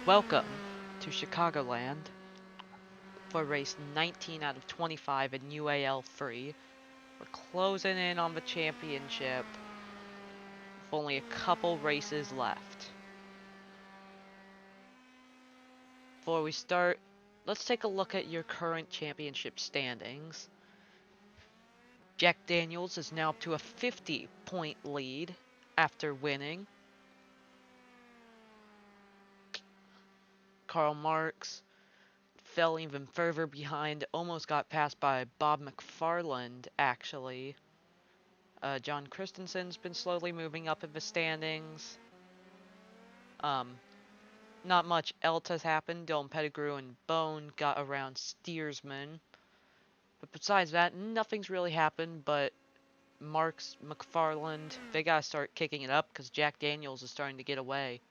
Welcome to Chicagoland for race 19 out of 25 in UAL3. We're closing in on the championship with only a couple races left. Before we start, let's take a look at your current championship standings. Jack Daniels is now up to a 50-point lead after winning. Karl Marx fell even further behind, almost got passed by Bob McFarland, actually. John Christensen's been slowly moving up in the standings. Not much else has happened. Dylan Pettigrew and Bone got around Steersman. But besides that, nothing's really happened, but Marks, McFarland, they gotta start kicking it up because Jack Daniels is starting to get away.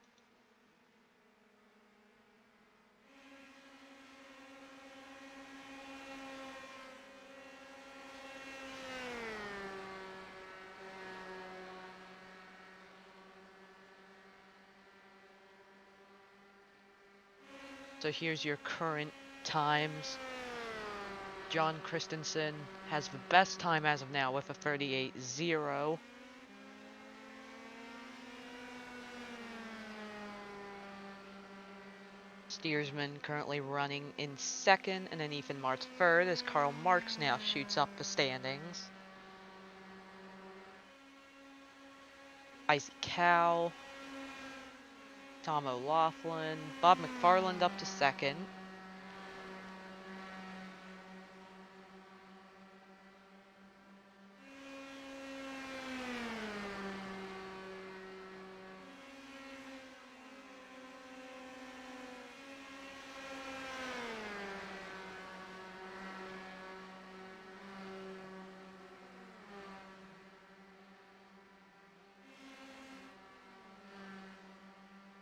So here's your current times. John Christensen has the best time as of now with a 38.0. Steersman currently running in second, and then Ethan Martz third as Karl Marx now shoots up the standings. Icy Cow, Tom O'Laughlin, Bob McFarland up to second.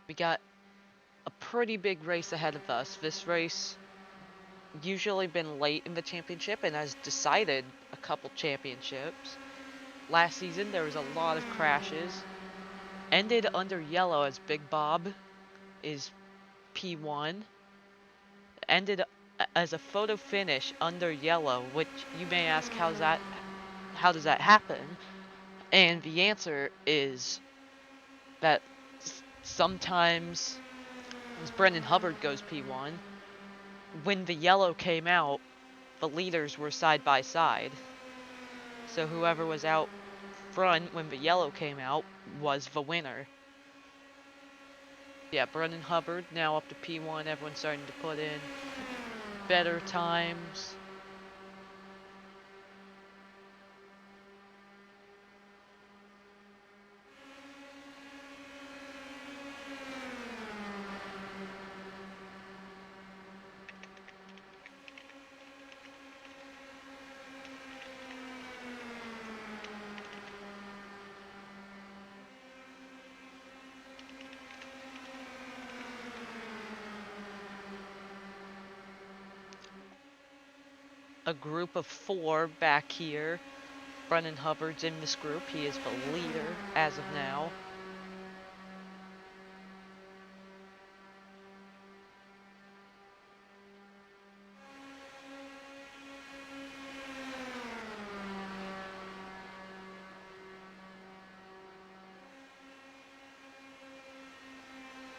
We got a pretty big race ahead of us. This race usually been late in the championship and has decided a couple championships. Last season there was a lot of crashes. Ended under yellow as Big Bob is P1. Ended as a photo finish under yellow, which you may ask how does that happen? And the answer is that sometimes as Brendan Hubbard goes P1, when the yellow came out, the leaders were side by side. So whoever was out front when the yellow came out was the winner. Yeah, Brendan Hubbard now up to P1. Everyone's starting to put in better times. A group of 4 back here. Brendan Hubbard's in this group. He is the leader as of now.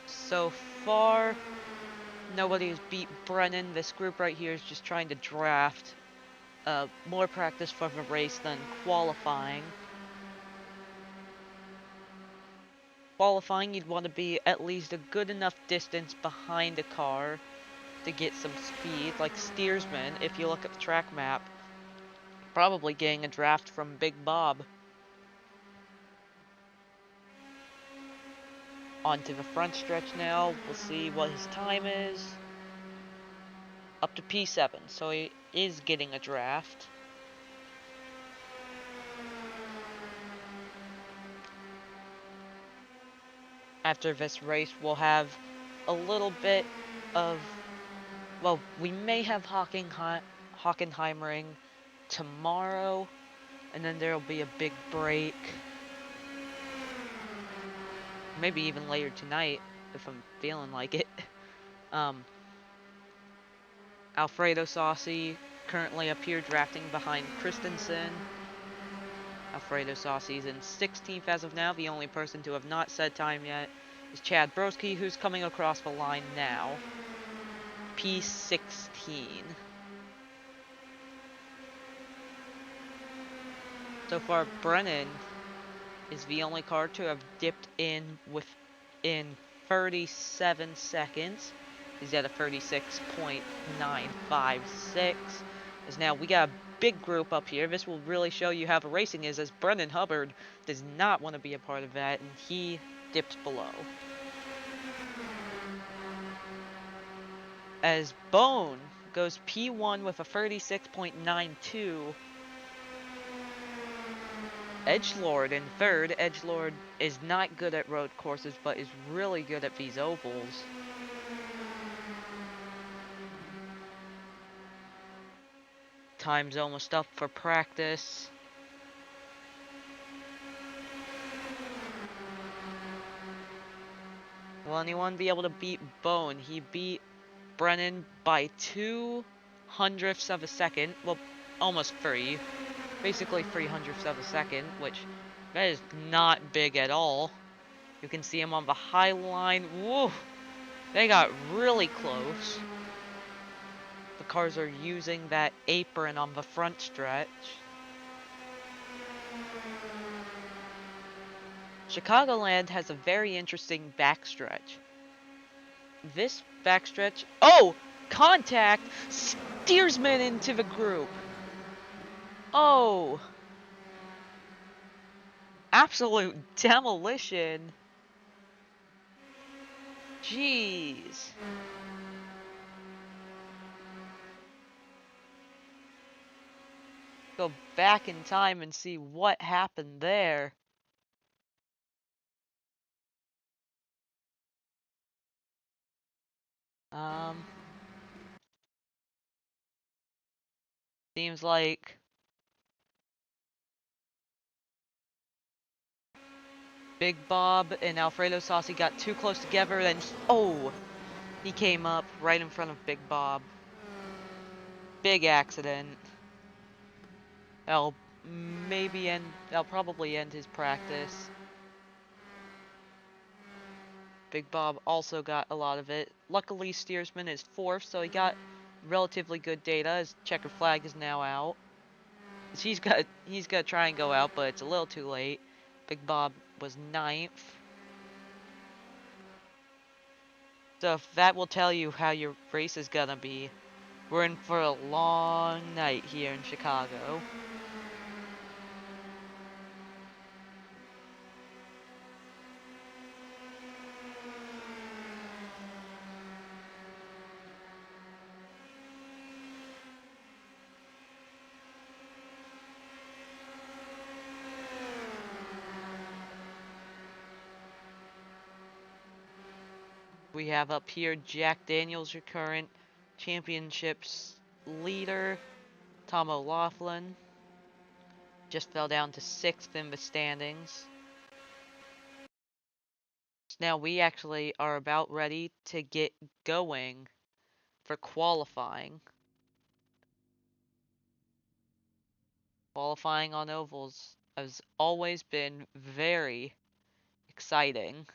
So far, nobody has beat Brennan. This group right here is just trying to draft more practice for the race than qualifying. Qualifying, you'd want to be at least a good enough distance behind a car to get some speed. Like Steersman, if you look at the track map, probably getting a draft from Big Bob. Onto the front stretch now. We'll see what his time is. Up to P7, so he is getting a draft. After this race, we'll have a little bit of, well, we may have Hockenheimering tomorrow, and then there'll be a big break. Maybe even later tonight, if I'm feeling like it. Um, Alfredo Saucy currently up here drafting behind Christensen. Alfredo Saucy's in 16th as of now. The only person to have not said time yet is Chad Broski, who's coming across the line now. P16. So far, Brennan is the only car to have dipped in within 37 seconds. He's at a 36.956. As now we got a big group up here. This will really show you how the racing is, as Brennan Hubbard does not want to be a part of that, and he dips below. As Bone goes P1 with a 36.92. Edgelord in third. Edgelord is not good at road courses, but is really good at these ovals. Time's almost up for practice. Will anyone be able to beat Bone? He beat Brennan by 2/100ths of a second. Well, almost 3. Basically 3/100ths of a second, which that is not big at all. You can see him on the high line. Whoa! They got really close. The cars are using that apron on the front stretch. Chicagoland has a very interesting backstretch. This backstretch... Oh! Contact! Steersman into the group! Oh! Absolute demolition! Jeez. Go back in time and see what happened there. Seems like Big Bob and Alfredo Saucy got too close together, and oh, he came up right in front of Big Bob. Big accident. That'll that'll probably end his practice. Big Bob also got a lot of it. Luckily, Steersman is fourth, so he got relatively good data. His checker flag is now out. He's gonna try and go out, but it's a little too late. Big Bob was ninth. So that will tell you how your race is gonna be. We're in for a long night here in Chicago. We have up here Jack Daniels, your current championships leader. Tom O'Laughlin just fell down to 6th in the standings. So now we actually are about ready to get going for qualifying. Qualifying on ovals has always been very exciting.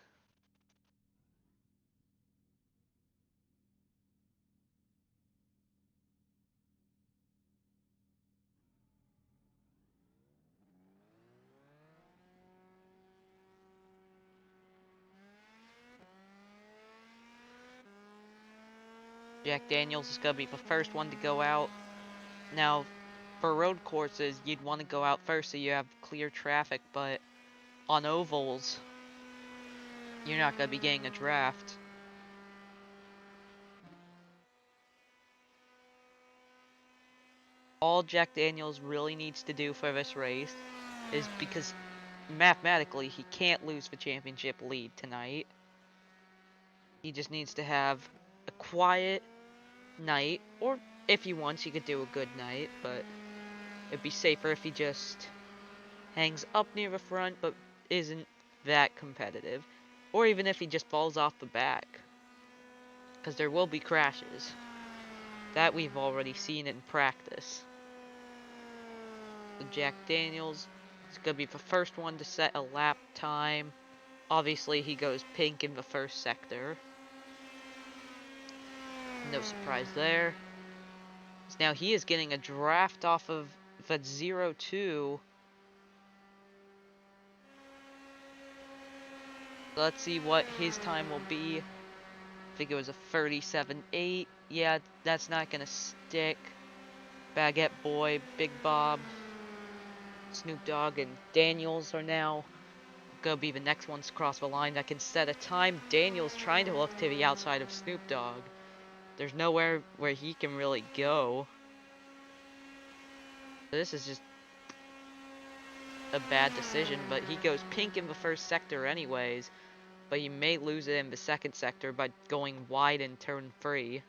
Jack Daniels is going to be the first one to go out. Now, for road courses, you'd want to go out first so you have clear traffic, but on ovals, you're not going to be getting a draft. All Jack Daniels really needs to do for this race is, because mathematically he can't lose the championship lead tonight. He just needs to have a quiet night, or if he wants, he could do a good night, but it'd be safer if he just hangs up near the front but isn't that competitive, or even if he just falls off the back. because there will be crashes. That we've already seen in practice. So Jack Daniels is going to be the first one to set a lap time. Obviously, he goes pink in the first sector. No surprise there. Now he is getting a draft off of that 0-2. Let's see what his time will be. I think it was a 37.8. Yeah, that's not going to stick. Baguette Boy, Big Bob, Snoop Dogg, and Daniels are now going to be the next ones to cross the line that can set a time. Daniels trying to look to the outside of Snoop Dogg. There's nowhere where he can really go. This is just a bad decision, but he goes pink in the first sector anyways. But he may lose it in the second sector by going wide in turn 3.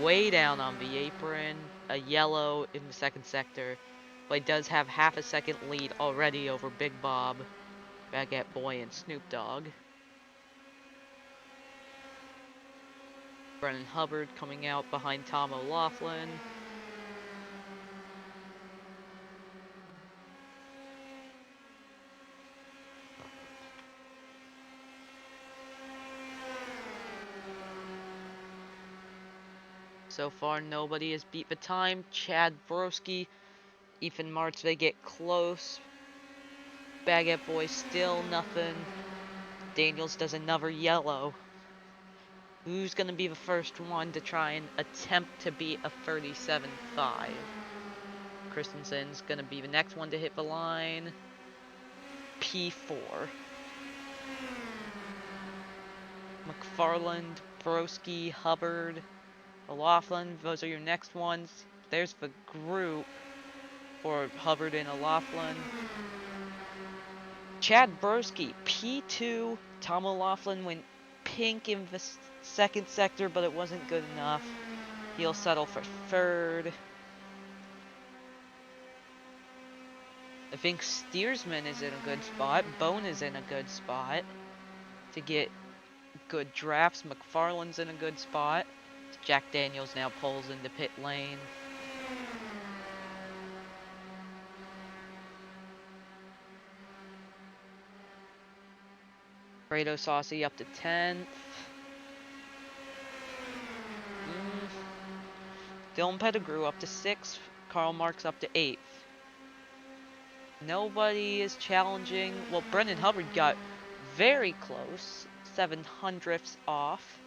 Way down on the apron, a yellow in the second sector, but he does have half a second lead already over Big Bob, Baguette Boy, and Snoop Dogg. Brennan Hubbard coming out behind Tom O'Laughlin. So far, nobody has beat the time. Chad Broski, Ethan Martz, they get close. Baguette Boy still nothing. Daniels does another yellow. Who's going to be the first one to try and attempt to beat a 37.5? Christensen's going to be the next one to hit the line. P4. McFarland, Broski, Hubbard, O'Laughlin, those are your next ones. There's the group for Hubbard and O'Laughlin. Chad Broski, P2. Tom O'Laughlin went pink in the second sector, but it wasn't good enough. He'll settle for third. I think Steersman is in a good spot. Bone is in a good spot to get good drafts. McFarland's in a good spot. Jack Daniels now pulls into pit lane. Fredo Saucy up to 10th. Dylan Pettigrew up to 6th. Karl Marx up to 8th. Nobody is challenging. Well, Brendan Hubbard got very close. 7/100ths off.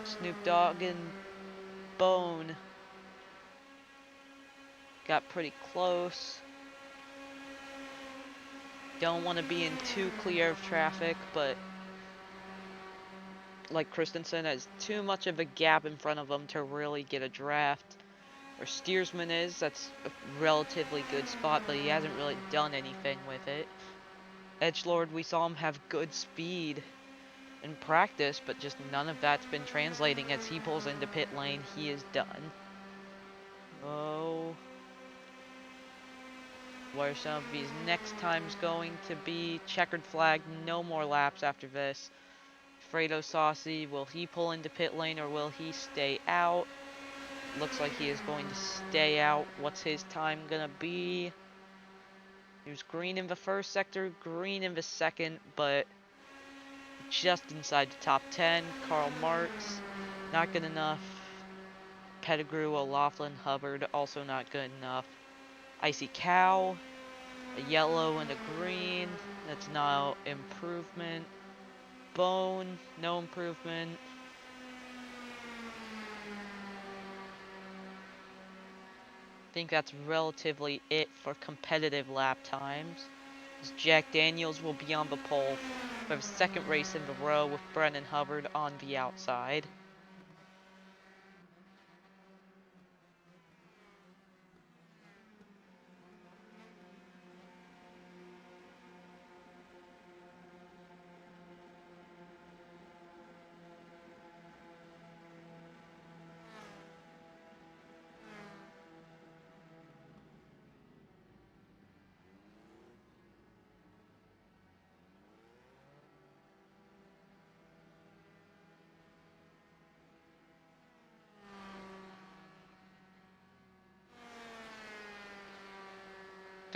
Snoop Dogg and Bone got pretty close. Don't want to be in too clear of traffic, but like Christensen has too much of a gap in front of him to really get a draft. Where Steersman is, that's a relatively good spot, but he hasn't really done anything with it. Edgelord, we saw him have good speed in practice, but just none of that's been translating. As he pulls into pit lane, he is done. Oh. What are some of these next times going to be? Checkered flag, no more laps after this. Fredo Saucy, will he pull into pit lane or will he stay out? Looks like he is going to stay out. What's his time gonna be? He was green in the first sector, green in the second, but just inside the top 10. Karl Marx, not good enough. Pettigrew, O'Laughlin, Hubbard, also not good enough. Icy Cow, a yellow and a green, that's no improvement. Bone, no improvement. I think that's relatively it for competitive lap times. As Jack Daniels will be on the pole for the second race in the row with Brennan Hubbard on the outside.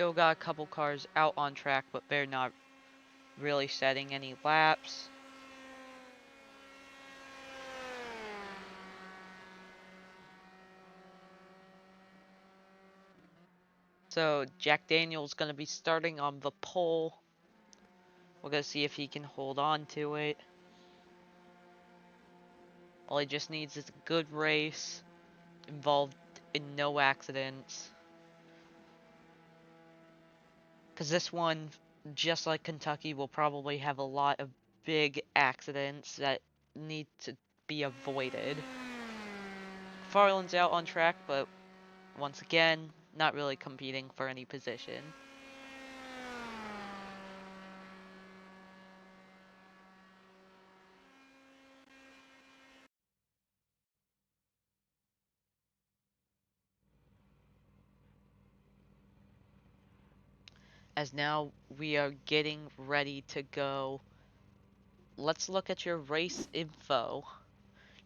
Still got a couple cars out on track, but they're not really setting any laps. So Jack Daniel's going to be starting on the pole. We're going to see if he can hold on to it. All he just needs is a good race, involved in no accidents. Because this one, just like Kentucky, will probably have a lot of big accidents that need to be avoided. Farland's out on track, but once again, not really competing for any position. As now we are getting ready to go. Let's look at your race info.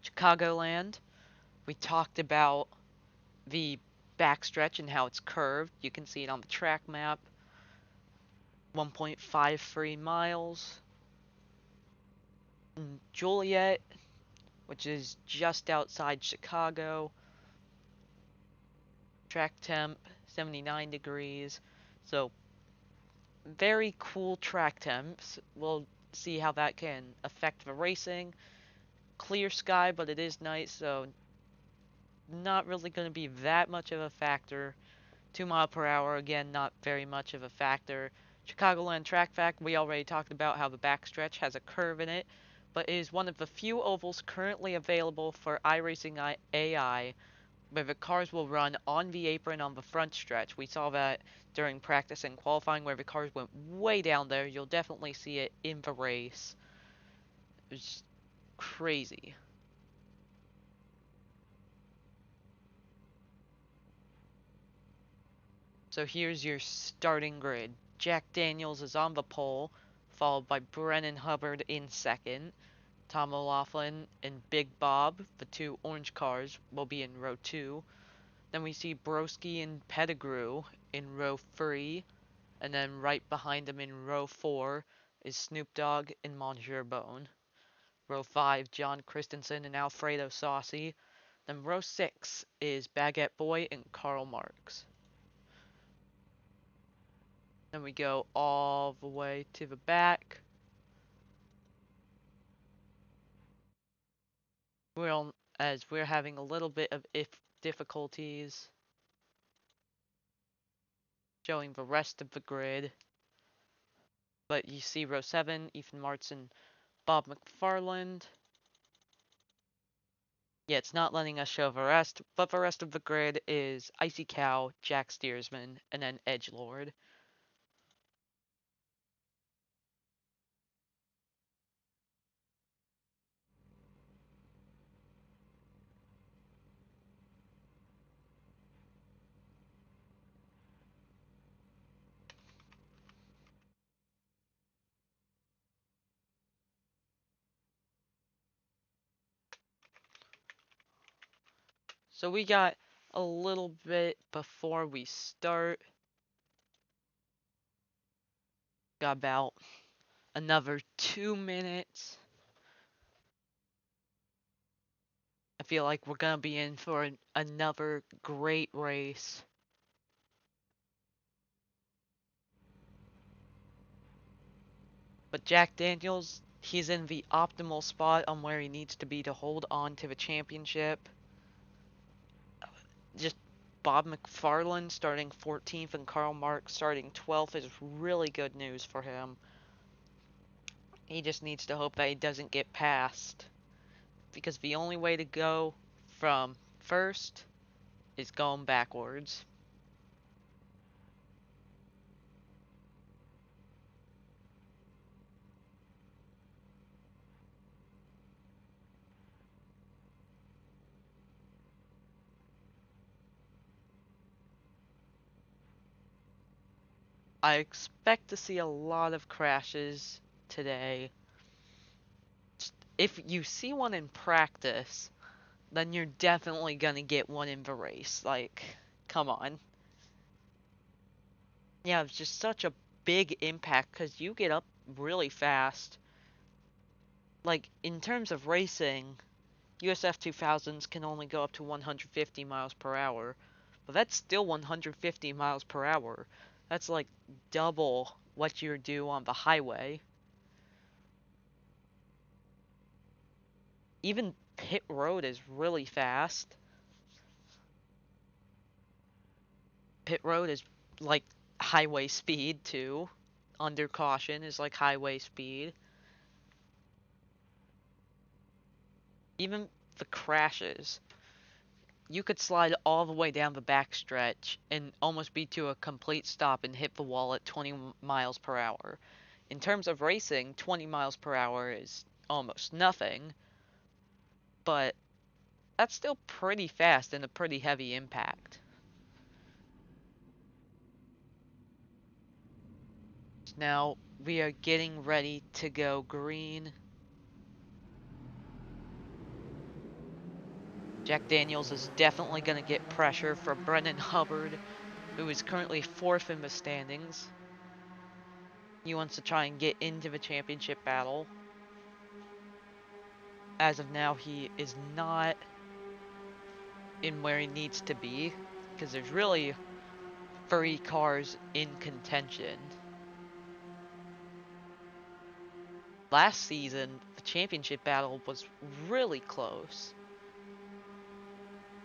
Chicagoland, we talked about the backstretch and how it's curved. You can see it on the track map. 1.53 miles. Juliet, which is just outside Chicago. Track temp, 79 degrees. So, very cool track temps. We'll see how that can affect the racing. Clear sky, but it is night, so not really going to be that much of a factor. 2 mile per hour, again, not very much of a factor. Chicagoland track fact, we already talked about how the backstretch has a curve in it, but it is one of the few ovals currently available for iRacing AI where the cars will run on the apron on the front stretch. We saw that during practice and qualifying where the cars went way down there. You'll definitely see it in the race. It's crazy. So here's your starting grid. Jack Daniels is on the pole, followed by Brennan Hubbard in second. Tom O'Laughlin and Big Bob, the two orange cars, will be in row 2. Then we see Broski and Pettigrew in row 3. And then right behind them in row 4 is Snoop Dogg and Monsieur Bone. Row 5, John Christensen and Alfredo Saucy. Then row 6 is Baguette Boy and Karl Marx. Then we go all the way to the back. As we're having a little bit of difficulties showing the rest of the grid. But you see row 7, Ethan Martin, Bob McFarland. Yeah, it's not letting us show the rest, but the rest of the grid is Icy Cow, Jack Steersman, and then Edgelord. So we got a little bit before we start. Got about another 2 minutes. I feel like we're gonna be in for another great race. But Jack Daniels, he's in the optimal spot on where he needs to be to hold on to the championship. Just Bob McFarland starting 14th and Karl Marx starting 12th is really good news for him. He just needs to hope that he doesn't get passed. Because the only way to go from first is going backwards. I expect to see a lot of crashes today. If you see one in practice, then you're definitely gonna get one in the race. Like, come on. Yeah, it's just such a big impact because you get up really fast. Like, in terms of racing, USF 2000s can only go up to 150 miles per hour, but that's still 150 miles per hour. That's like double what you do on the highway. Even pit road is really fast. Pit road is like highway speed too. Under caution is like highway speed. Even the crashes. You could slide all the way down the backstretch and almost be to a complete stop and hit the wall at 20 miles per hour. In terms of racing, 20 miles per hour is almost nothing, but that's still pretty fast and a pretty heavy impact. Now we are getting ready to go green. Jack Daniels is definitely going to get pressure from Brennan Hubbard, who is currently fourth in the standings. He wants to try and get into the championship battle. As of now, he is not in where he needs to be, because there's really 3 cars in contention. Last season, the championship battle was really close.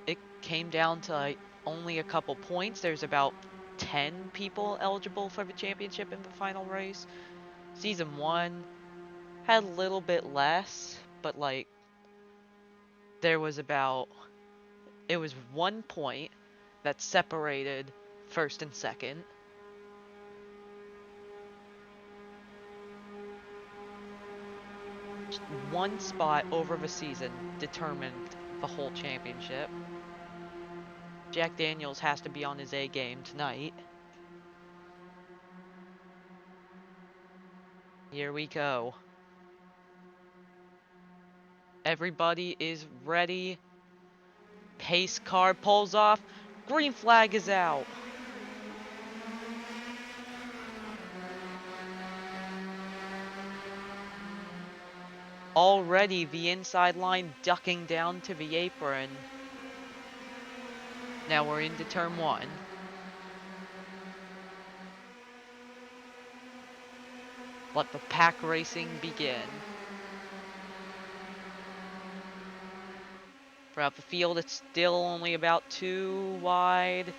It came down to only a couple points. There's about 10 people eligible for the championship in the final race. Season 1 had a little bit less, but like there was about it was 1 point that separated first and second. Just 1 spot over the season determined the whole championship. Jack Daniels has to be on his A game tonight. Here we go. Everybody is ready. Pace car pulls off. Green flag is out. Already the inside line ducking down to the apron. Now we're into turn 1. Let the pack racing begin. Throughout the field, it's still only about 2 wide.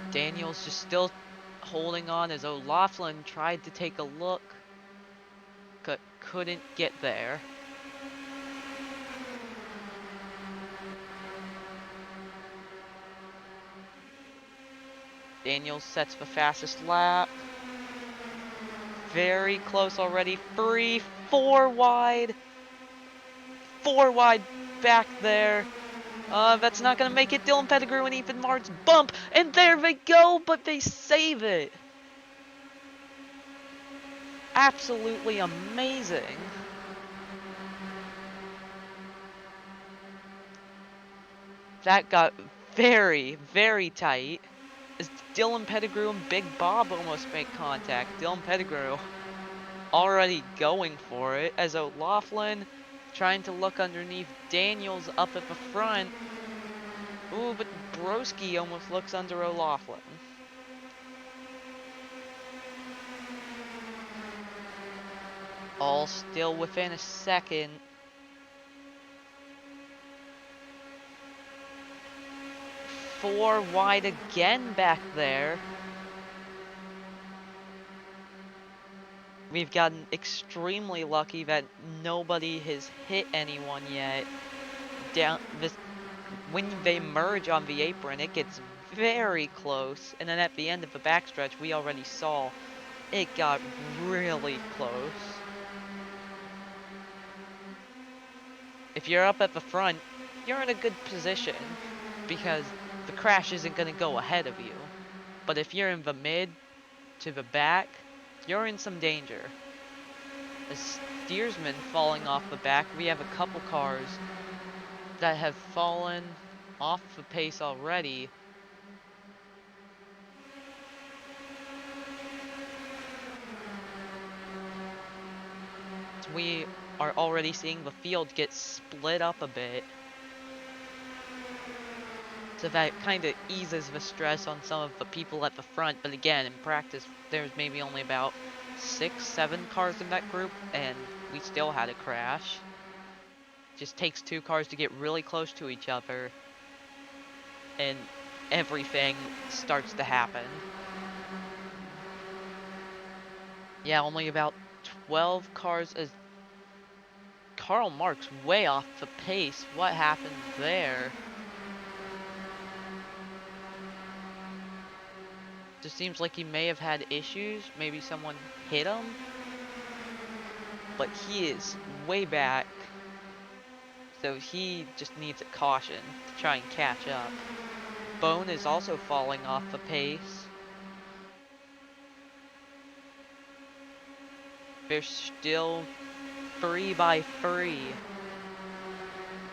Daniels just still holding on as O'Laughlin tried to take a look, but couldn't get there. Daniels sets the fastest lap. Very close already. 3, 4 wide. 4 wide back there. That's not going to make it. Dylan Pettigrew and Ethan Martz bump. And there they go, but they save it. Absolutely amazing. That got very, very tight. As Dylan Pettigrew and Big Bob almost make contact. Dylan Pettigrew already going for it as O'Laughlin trying to look underneath Daniels up at the front. Ooh, but Broski almost looks under O'Laughlin. All still within a second. Four wide again back there. We've gotten extremely lucky that nobody has hit anyone yet. When they merge on the apron, it gets very close. And then at the end of the backstretch, we already saw it got really close. If you're up at the front, you're in a good position because the crash isn't going to go ahead of you. But if you're in the mid to the back, you're in some danger. A steersman falling off the back, we have a couple cars that have fallen off the pace already. We are already seeing the field get split up a bit. So that kind of eases the stress on some of the people at the front. But again, in practice, there's maybe only about 6, 7 cars in that group, and we still had a crash. Just takes 2 cars to get really close to each other, and everything starts to happen. Yeah, only about 12 cars as Karl Marx way off the pace. What happened there? Just seems like he may have had issues. Maybe someone hit him. But he is way back. So he just needs a caution to try and catch up. Bone is also falling off the pace. They're still 3 by 3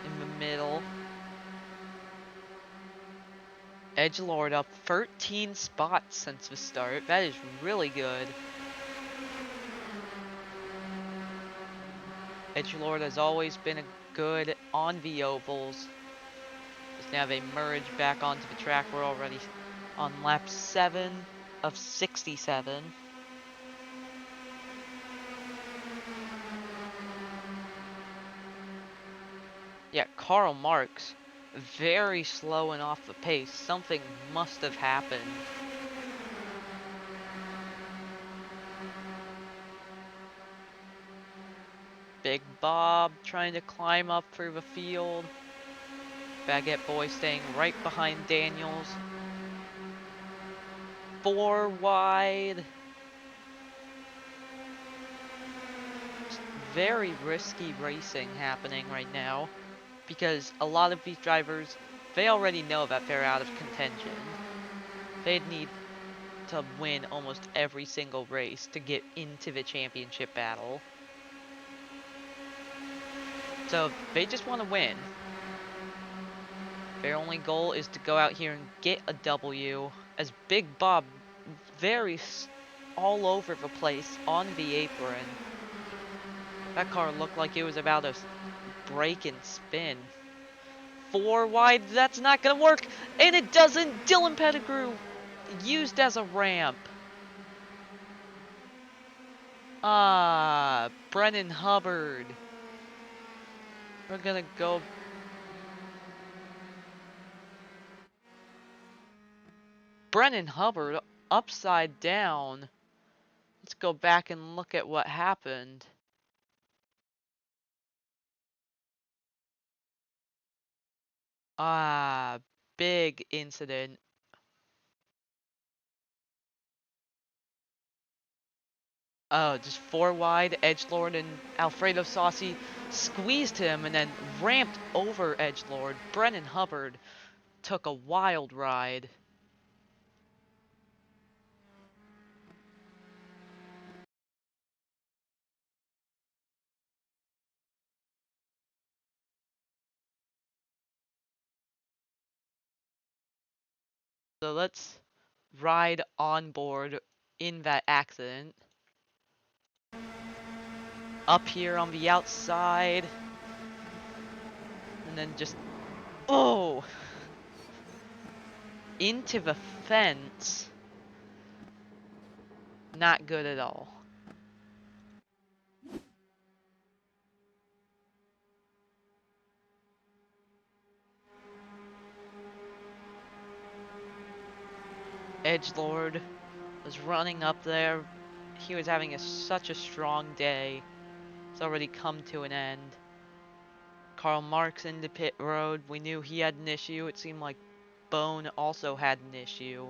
in the middle. Edgelord up 13 spots since the start. That is really good. Edgelord has always been a good on the ovals. Just now they merge back onto the track. We're already on lap 7 of 67. Yeah, Karl Marx, very slow and off the pace. Something must have happened. Big Bob trying to climb up through the field. Baguette Boy staying right behind Daniels. 4 wide. Very risky racing happening right now, because a lot of these drivers, they already know that they're out of contention. They'd need to win almost every single race to get into the championship battle. So they just want to win. Their only goal is to go out here and get a W, as Big Bob very all over the place on the apron. That car looked like it was about to break and spin. 4 wide, that's not gonna work, and it doesn't. Dylan Pettigrew used as a ramp. Brennan Hubbard. We're gonna go. Brennan Hubbard upside down. Let's go back and look at what happened. Big incident. Oh, just 4 wide. Edgelord and Alfredo Saucy squeezed him and then ramped over Edgelord. Brennan Hubbard took a wild ride. So let's ride on board in that accident. Up here on the outside. And then just... Oh! Into the fence. Not good at all. Edgelord was running up there. He was having such a strong day. It's already come to an end. Karl Marx into pit road. We knew he had an issue. It seemed like Bone also had an issue.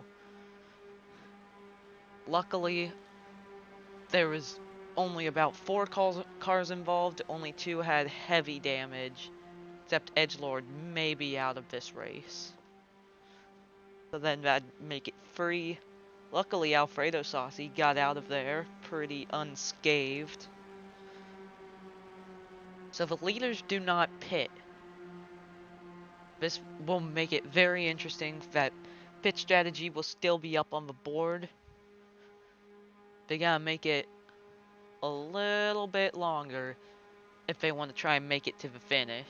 Luckily, there was only about 4 cars involved. Only 2 had heavy damage. Except Edgelord may be out of this race. So then that'd make it free. Luckily, Alfredo Saucy got out of there pretty unscathed. So the leaders do not pit. This will make it very interesting that pit strategy will still be up on the board. They gotta make it a little bit longer if they want to try and make it to the finish.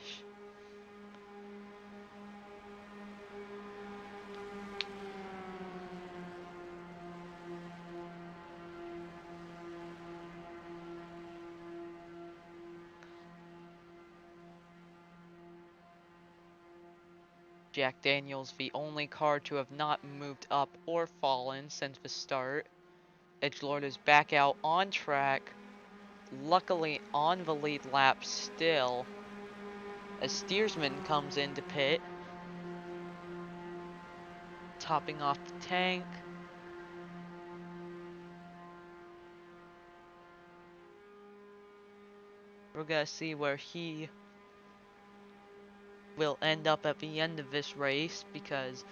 Jack Daniels, the only car to have not moved up or fallen since the start. Edgelord is back out on track, luckily on the lead lap still, as Steersman comes into pit, topping off the tank. We're gonna see where he will end up at the end of this race, because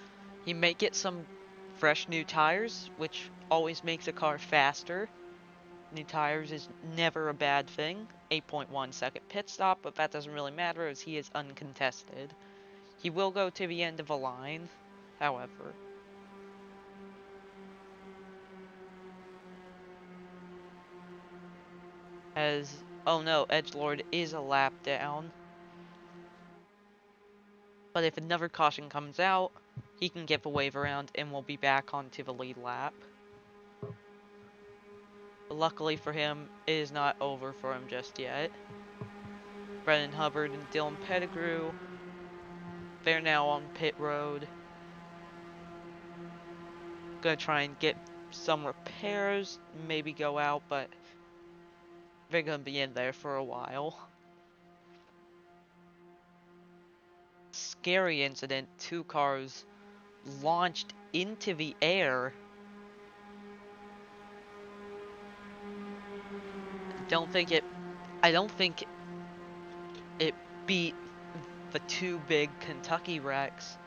he may get some fresh new tires, which always makes a car faster. New tires is never a bad thing. 8.1 second pit stop, but that doesn't really matter as he is uncontested. He will go to the end of the line, however. Oh no, Edgelord is a lap down. But if another caution comes out, he can get the wave around and will be back onto the lead lap. But luckily for him, it is not over for him just yet. Brennan Hubbard and Dylan Pettigrew, they're now on pit road. Gonna try and get some repairs, maybe go out, but they're gonna be in there for a while. Scary incident, two cars launched into the air. I don't think it beat the two big Kentucky wrecks.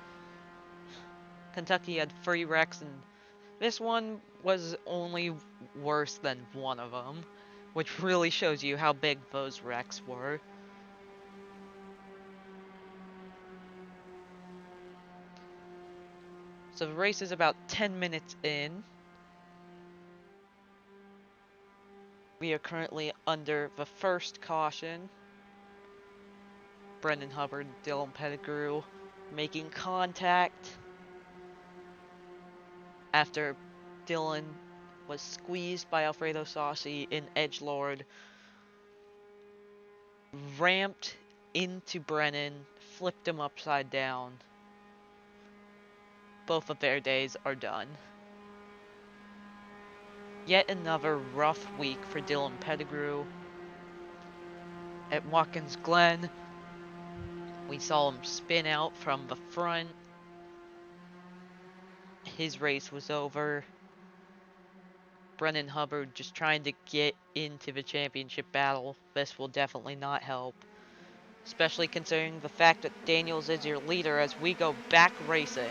Kentucky had 3 wrecks, and this one was only worse than one of them, which really shows you how big those wrecks were. So the race is about 10 minutes in. We are currently under the first caution. Brendan Hubbard, Dylan Pettigrew making contact after Dylan was squeezed by Alfredo Saucy in Edgelord, ramped into Brennan, flipped him upside down. Both of their days are done. Yet another rough week for Dylan Pettigrew. At Watkins Glen, we saw him spin out from the front. His race was over. Brennan Hubbard just trying to get into the championship battle. This will definitely not help, especially considering the fact that Daniels is your leader as we go back racing.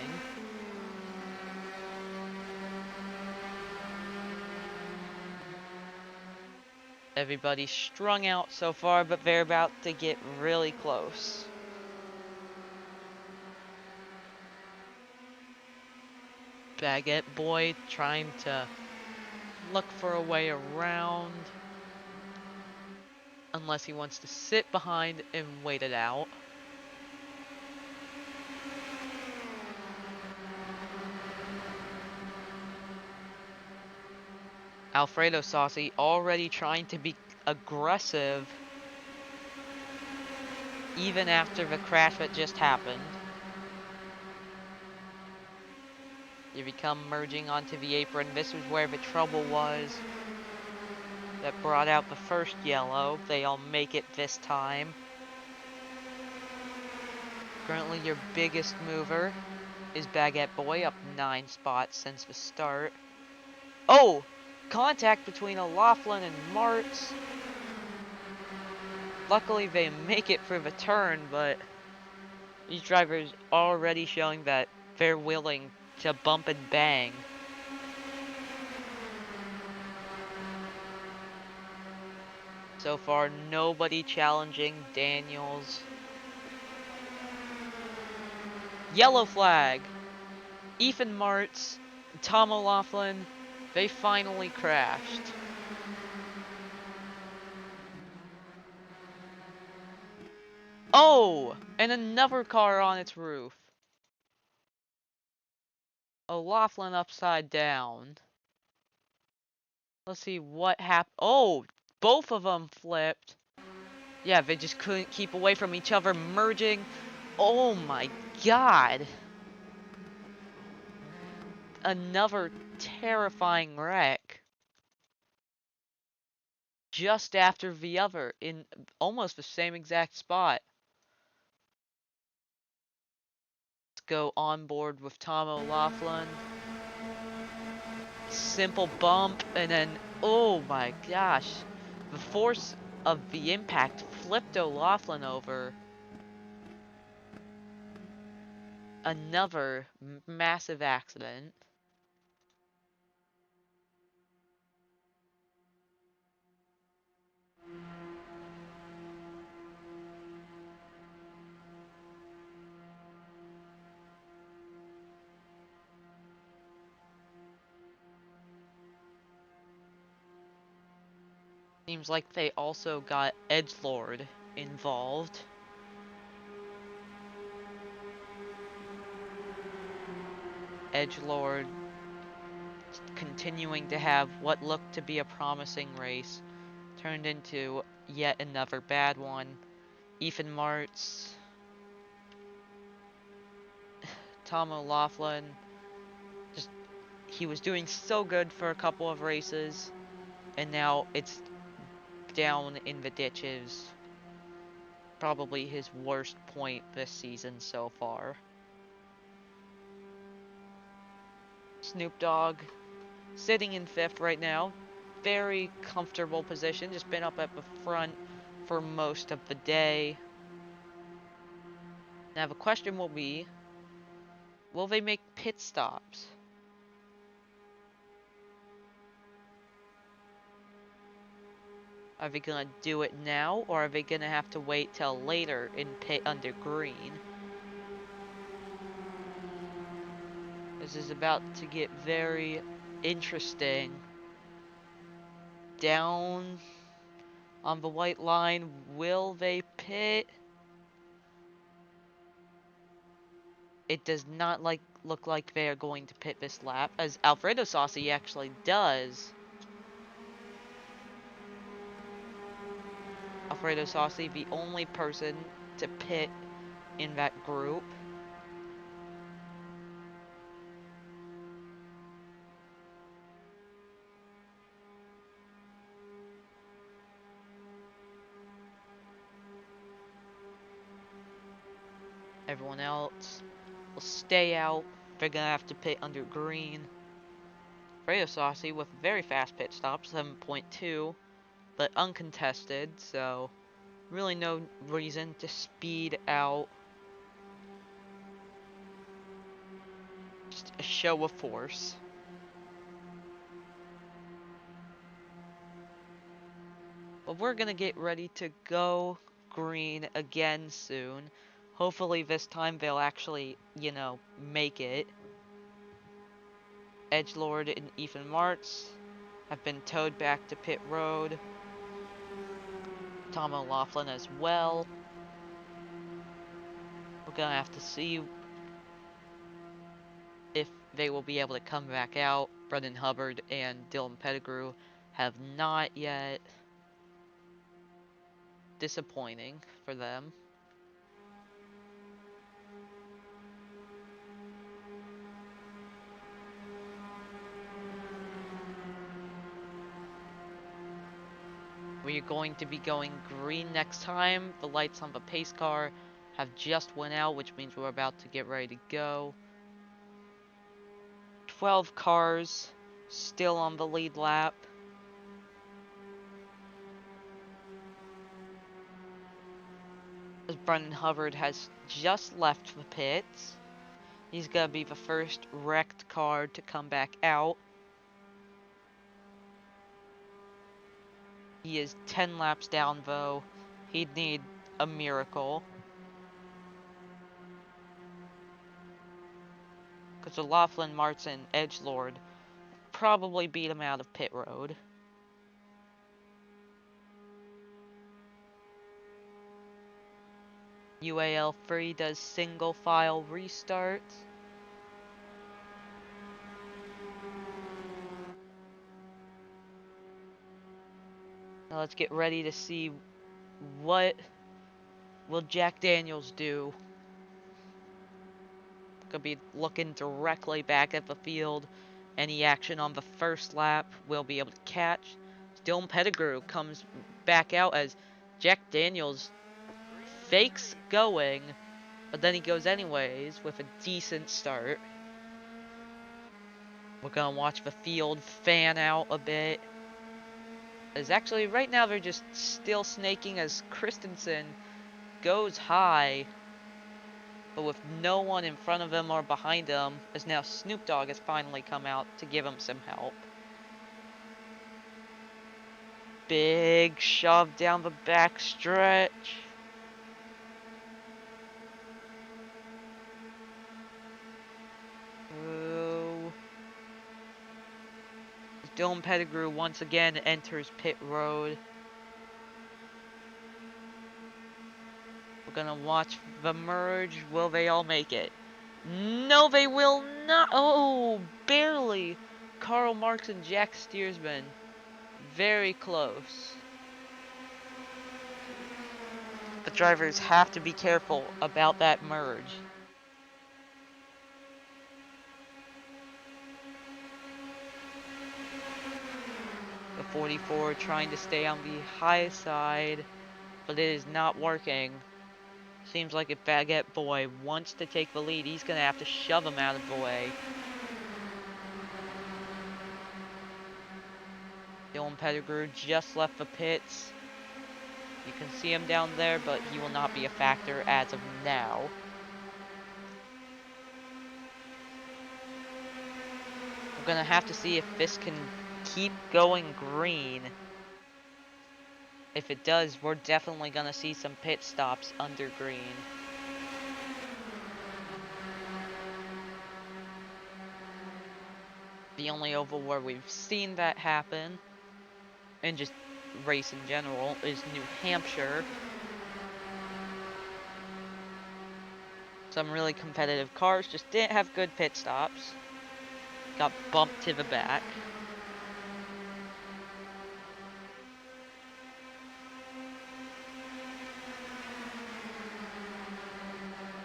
Everybody's strung out so far, but they're about to get really close. Baguette Boy trying to look for a way around, unless he wants to sit behind and wait it out. Alfredo Saucy already trying to be aggressive even after the crash that just happened. You become merging onto the apron. This is where the trouble was that brought out the first yellow. They all make it this time. Currently your biggest mover is Baguette Boy, up 9 spots since the start. Oh! Contact between O'Loughlin and Martz. Luckily they make it for the turn, but these drivers already showing that they're willing to bump and bang. So far, nobody challenging Daniels. Yellow flag. Ethan Martz, Tom O'Laughlin, they finally crashed. Oh! And another car on its roof. O'Laughlin upside down. Let's see what happened. Oh! Both of them flipped. Yeah, they just couldn't keep away from each other, merging. Oh my god. Another terrifying wreck. Just after the other, in almost the same exact spot. Let's go on board with Tom O'Laughlin. Simple bump, and then, oh my gosh. The force of the impact flipped O'Laughlin over. Another massive accident. Seems like they also got Edgelord involved. Edgelord continuing to have what looked to be a promising race turned into yet another bad one. Ethan Martz, Tom O'Laughlin, just he was doing so good for a couple of races, and now it's down in the ditches. Probably his worst point this season so far. Snoop Dogg sitting in 5th right now. Very comfortable position, just been up at the front for most of the day. Now the question will be, will they make pit stops? Are they gonna do it now, or are they gonna have to wait till later in pit under green? This is about to get very interesting. Down on the white line, will they pit? It does not look like they are going to pit this lap, as Alfredo Saucy actually does. Alfredo Saucy, the only person to pit in that group. Everyone else will stay out. They're gonna have to pit under green. Alfredo Saucy with a very fast pit stop, 7.2, but uncontested, so really no reason to speed out. Just a show of force. But we're gonna get ready to go green again soon. Hopefully this time they'll actually, make it. Edgelord and Ethan Martz have been towed back to pit road. Tom O'Laughlin as well. We're gonna have to see if they will be able to come back out. Brendan Hubbard and Dylan Pettigrew have not yet. Disappointing for them. We're going to be going green next time. The lights on the pace car have just went out, which means we're about to get ready to go. 12 cars still on the lead lap. As Brendan Hubbard has just left the pits. He's gonna be the first wrecked car to come back out. He is 10 laps down though. He'd need a miracle. Because Laughlin, Martin, Edgelord probably beat him out of pit road. UAL3 does single file restart. Now let's get ready to see what will Jack Daniels do. Could be looking directly back at the field. Any action on the first lap will be able to catch. Dylan Pettigrew comes back out as Jack Daniels fakes going, but then he goes anyways with a decent start. We're gonna watch the field fan out a bit. As actually right now they're just still snaking as Christensen goes high, but with no one in front of him or behind him, as now Snoop Dogg has finally come out to give him some help. Big shove down the back stretch. Ooh. Dylan Pettigrew once again enters pit road. We're gonna watch the merge. Will they all make it? No, they will not. Oh, barely. Karl Marx and Jack Steersman. Very close. The drivers have to be careful about that merge. The 44 trying to stay on the high side, but it is not working. Seems like if Baguette Boy wants to take the lead, he's going to have to shove him out of the way. Dylan Pettigrew just left the pits. You can see him down there, but he will not be a factor as of now. We're going to have to see if this can keep going green. If it does, we're definitely going to see some pit stops under green. The only oval where we've seen that happen, and just race in general, is New Hampshire. Some really competitive cars just didn't have good pit stops. Got bumped to the back.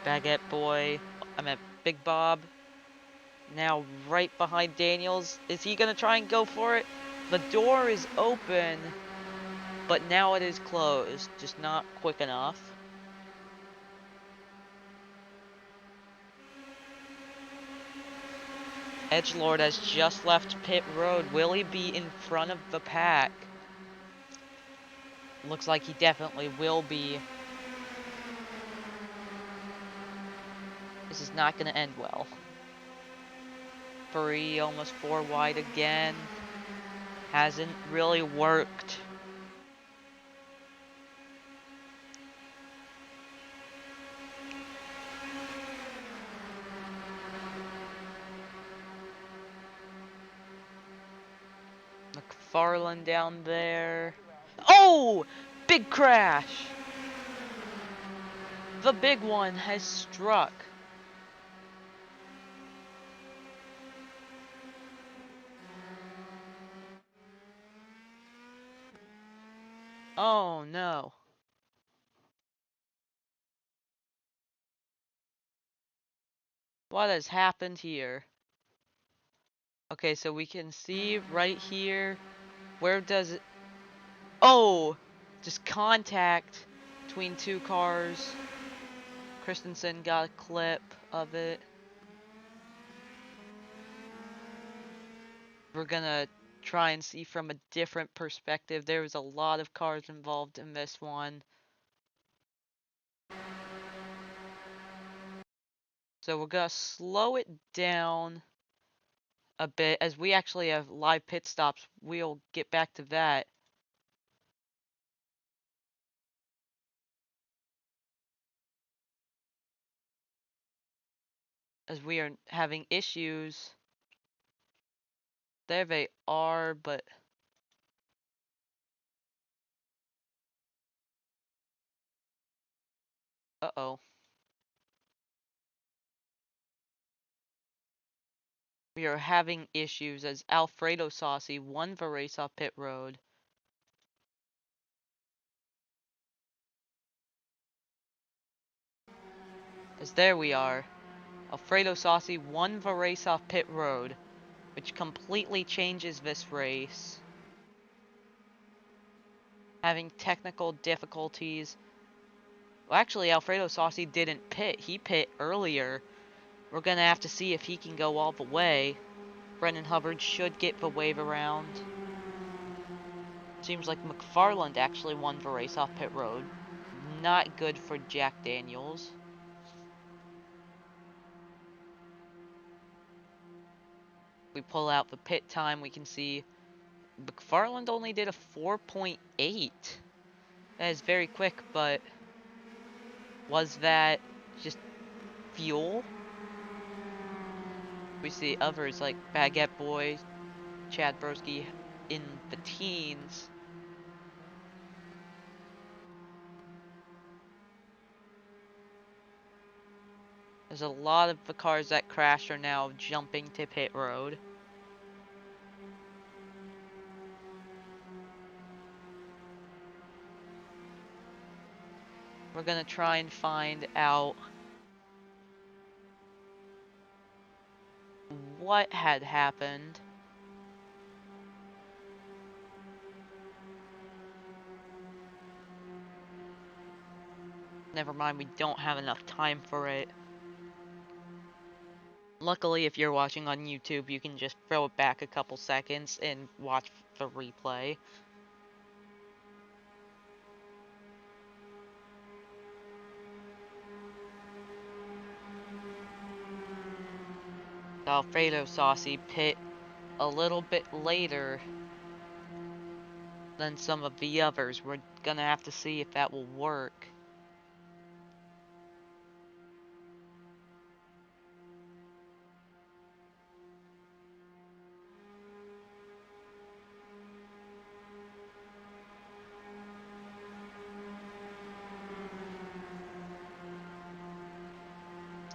Baguette Boy, Big Bob, now right behind Daniels. Is he gonna try and go for it? The door is open, but now it is closed, just not quick enough. Edgelord has just left pit road. Will he be in front of the pack? Looks like he definitely will be. This is not going to end well. 3, almost 4 wide again. Hasn't really worked. McFarland down there. Oh! Big crash! The big one has struck. Oh no. What has happened here? Okay, so we can see right here. Where does it... Oh! Just contact between two cars. Christensen got a clip of it. We're gonna try and see from a different perspective. There was a lot of cars involved in this one. So we're gonna slow it down a bit as we actually have live pit stops. We'll get back to that. as we are having issues. There they are, but uh-oh. We are having issues as Alfredo Saucy won the race off pit road. As there we are. Alfredo Saucy won the race off pit road, which completely changes this race. Having technical difficulties. Well, actually, Alfredo Saucy didn't pit. He pit earlier. We're going to have to see if he can go all the way. Brendan Hubbard should get the wave around. Seems like McFarland actually won the race off pit road. Not good for Jack Daniels. We pull out the pit time, we can see McFarland only did a 4.8. That is very quick, but was that just fuel? We see others like Baguette Boy, Chad Broski in the teens. There's a lot of the cars that crashed are now jumping to pit road. We're gonna try and find out what had happened. Never mind, we don't have enough time for it. Luckily, if you're watching on YouTube, you can just throw it back a couple seconds and watch the replay. Alfredo Saucy pit a little bit later than some of the others. We're gonna have to see if that will work.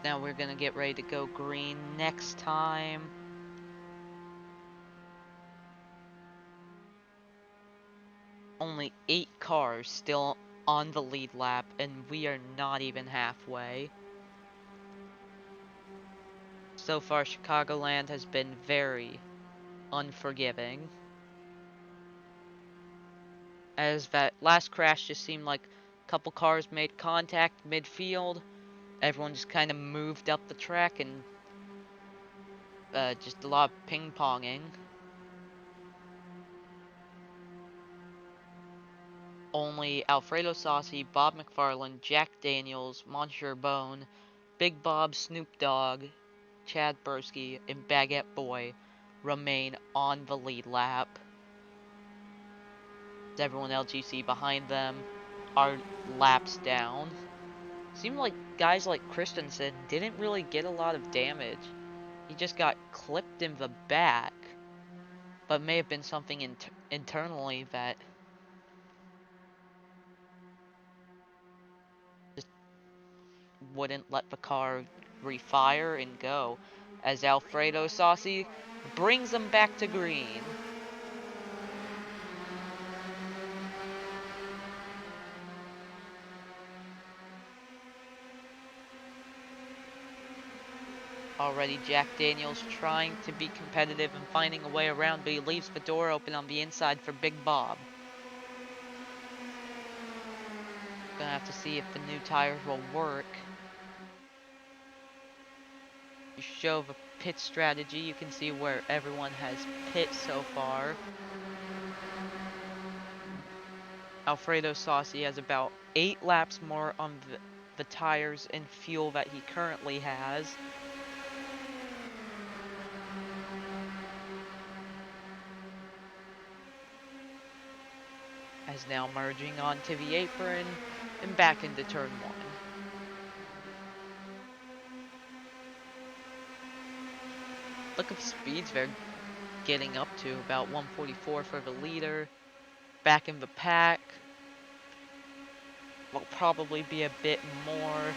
Now we're gonna get ready to go green next time. Only 8 cars still on the lead lap, and we are not even halfway. So far, Chicagoland has been very unforgiving. As that last crash just seemed like a couple cars made contact midfield. Everyone just kind of moved up the track and just a lot of ping-ponging. Only Alfredo Saucy, Bob McFarland, Jack Daniels, Monsieur Bone, Big Bob, Snoop Dogg, Chad Bursky, and Baguette Boy remain on the lead lap. Everyone else you see behind them are laps down. Seemed like guys like Christensen didn't really get a lot of damage. He just got clipped in the back, but may have been something internally that just wouldn't let the car refire and go, as Alfredo Saucy brings them back to green. Already Jack Daniels trying to be competitive and finding a way around, but he leaves the door open on the inside for Big Bob. Gonna have to see if the new tires will work. You show the pit strategy, you can see where everyone has pit so far. Alfredo Saucy has about 8 laps more on the tires and fuel that he currently has. As now merging onto the apron and back into turn 1. Look at the speeds they're getting up to, about 144 for the leader. Back in the pack will probably be a bit more.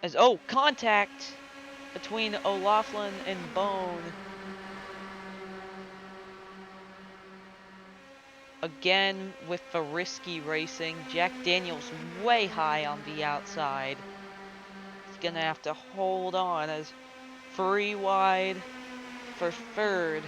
As contact between O'Laughlin and Bone. Again with the risky racing. Jack Daniels way high on the outside. He's gonna have to hold on as 3 wide for third.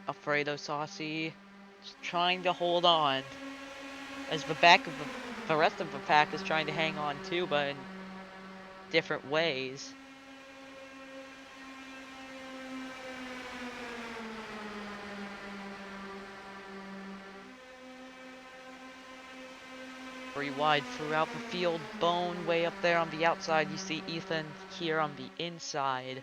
Alfredo Saucy just trying to hold on as the back of the rest of the pack is trying to hang on too, but in different ways. Three wide throughout the field. Bone way up there on the outside. You see Ethan here on the inside.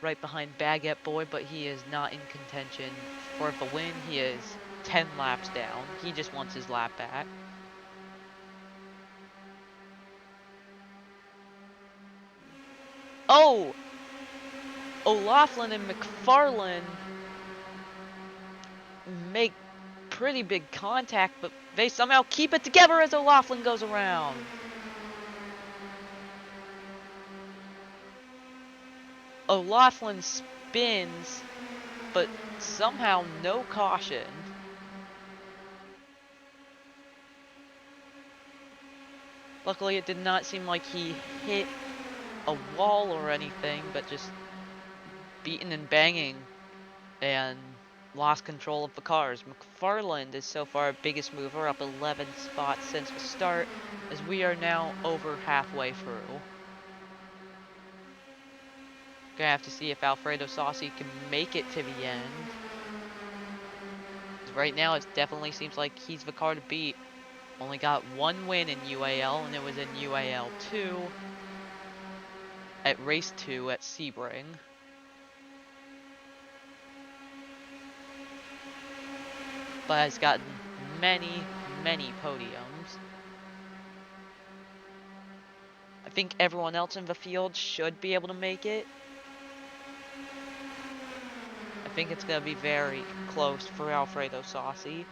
Right behind Baguette Boy, but he is not in contention for the win. He is 10 laps down. He just wants his lap back. Oh! O'Laughlin and McFarlane make pretty big contact, but they somehow keep it together as O'Laughlin goes around. O'Laughlin spins, but somehow no caution. Luckily, it did not seem like he hit a wall or anything, but just beating and banging and lost control of the cars. McFarland is so far our biggest mover, up 11 spots since the start, as we are now over halfway through. Gonna have to see if Alfredo Saucy can make it to the end. Right now, it definitely seems like he's the car to beat. Only got one win in UAL, and it was in UAL2 at race 2 at Sebring. But has gotten many, many podiums. I think everyone else in the field should be able to make it. I think it's going to be very close for Alfredo Saucy.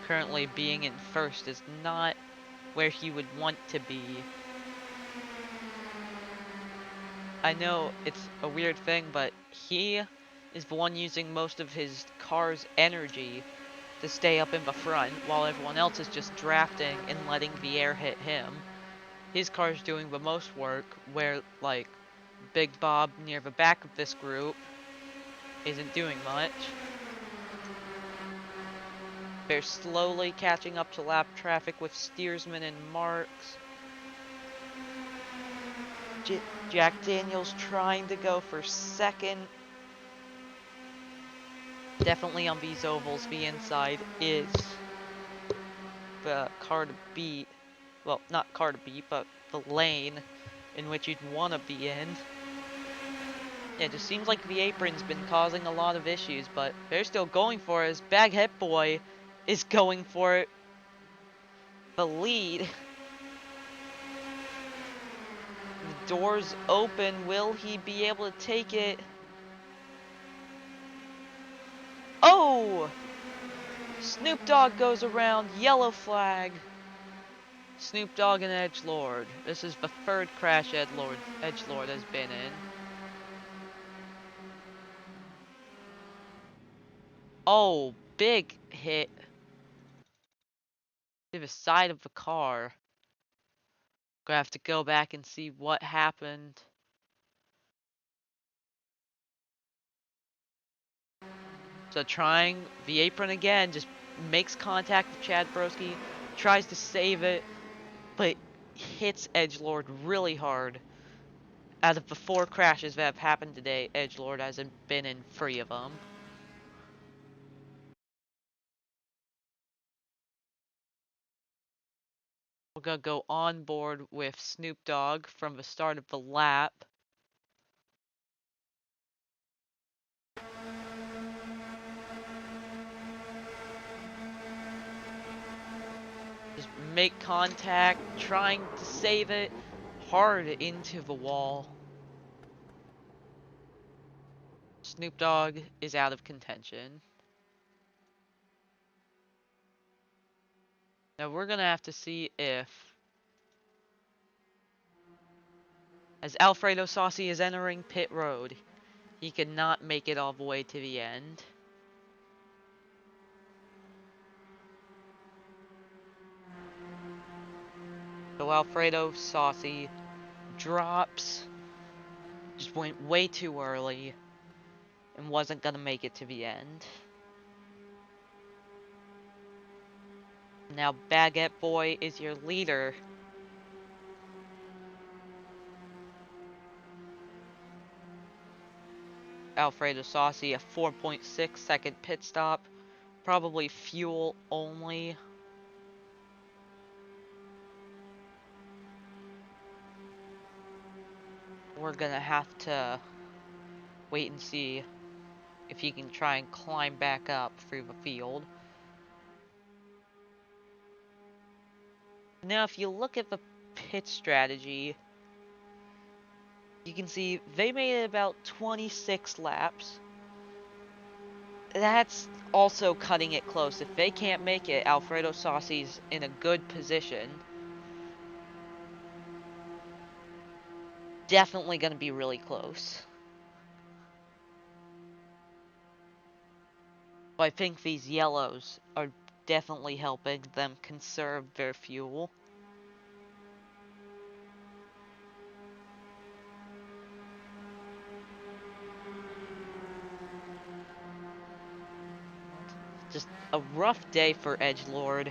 Currently being in first is not where he would want to be. I know it's a weird thing, but he is the one using most of his car's energy to stay up in the front, while everyone else is just drafting and letting the air hit him. His car's doing the most work, where, like, Big Bob near the back of this group isn't doing much. They're slowly catching up to lap traffic with Steersman and Marks. Jack Daniels trying to go for second. Definitely on these ovals, the inside is the car to beat. Well, not car to beat, but the lane in which you'd want to be in. Yeah, it just seems like the apron's been causing a lot of issues, but they're still going for it as Baghead Boy is going for it. The lead. The doors open. Will he be able to take it? Oh! Snoop Dogg goes around. Yellow flag. Snoop Dogg and Edgelord. This is the third crash Edgelord has been in. Oh, big hit to the side of the car. Gonna have to go back and see what happened. So trying the apron again, just makes contact with Chad Broski, tries to save it, but hits Edgelord really hard. Out of the 4 crashes that have happened today, Edgelord hasn't been in 3 of them. We're gonna go on board with Snoop Dogg from the start of the lap. Just make contact, trying to save it hard into the wall. Snoop Dogg is out of contention. Now we're gonna have to see if, as Alfredo Saucy is entering pit road, he cannot make it all the way to the end. So Alfredo Saucy drops, just went way too early, and wasn't gonna make it to the end. Now Baguette Boy is your leader. Alfredo Saucy, a 4.6 second pit stop, probably fuel only. We're gonna have to wait and see if he can try and climb back up through the field. Now, if you look at the pit strategy, you can see they made it about 26 laps. That's also cutting it close. If they can't make it, Alfredo Saucy's in a good position. Definitely going to be really close. But I think these yellows are definitely helping them conserve their fuel. Just a rough day for Edgelord.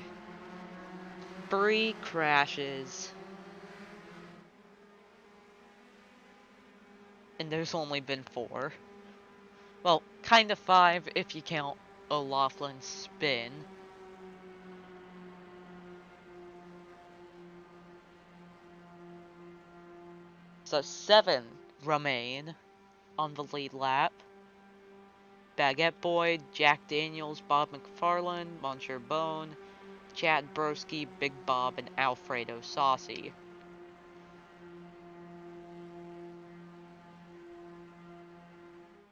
3 crashes. And there's only been 4. Well, kind of 5 if you count O'Loughlin's spin. So 7 remain on the lead lap. Baguette Boy, Jack Daniels, Bob McFarland, Monsieur Bone, Chad Broski, Big Bob, and Alfredo Saucy.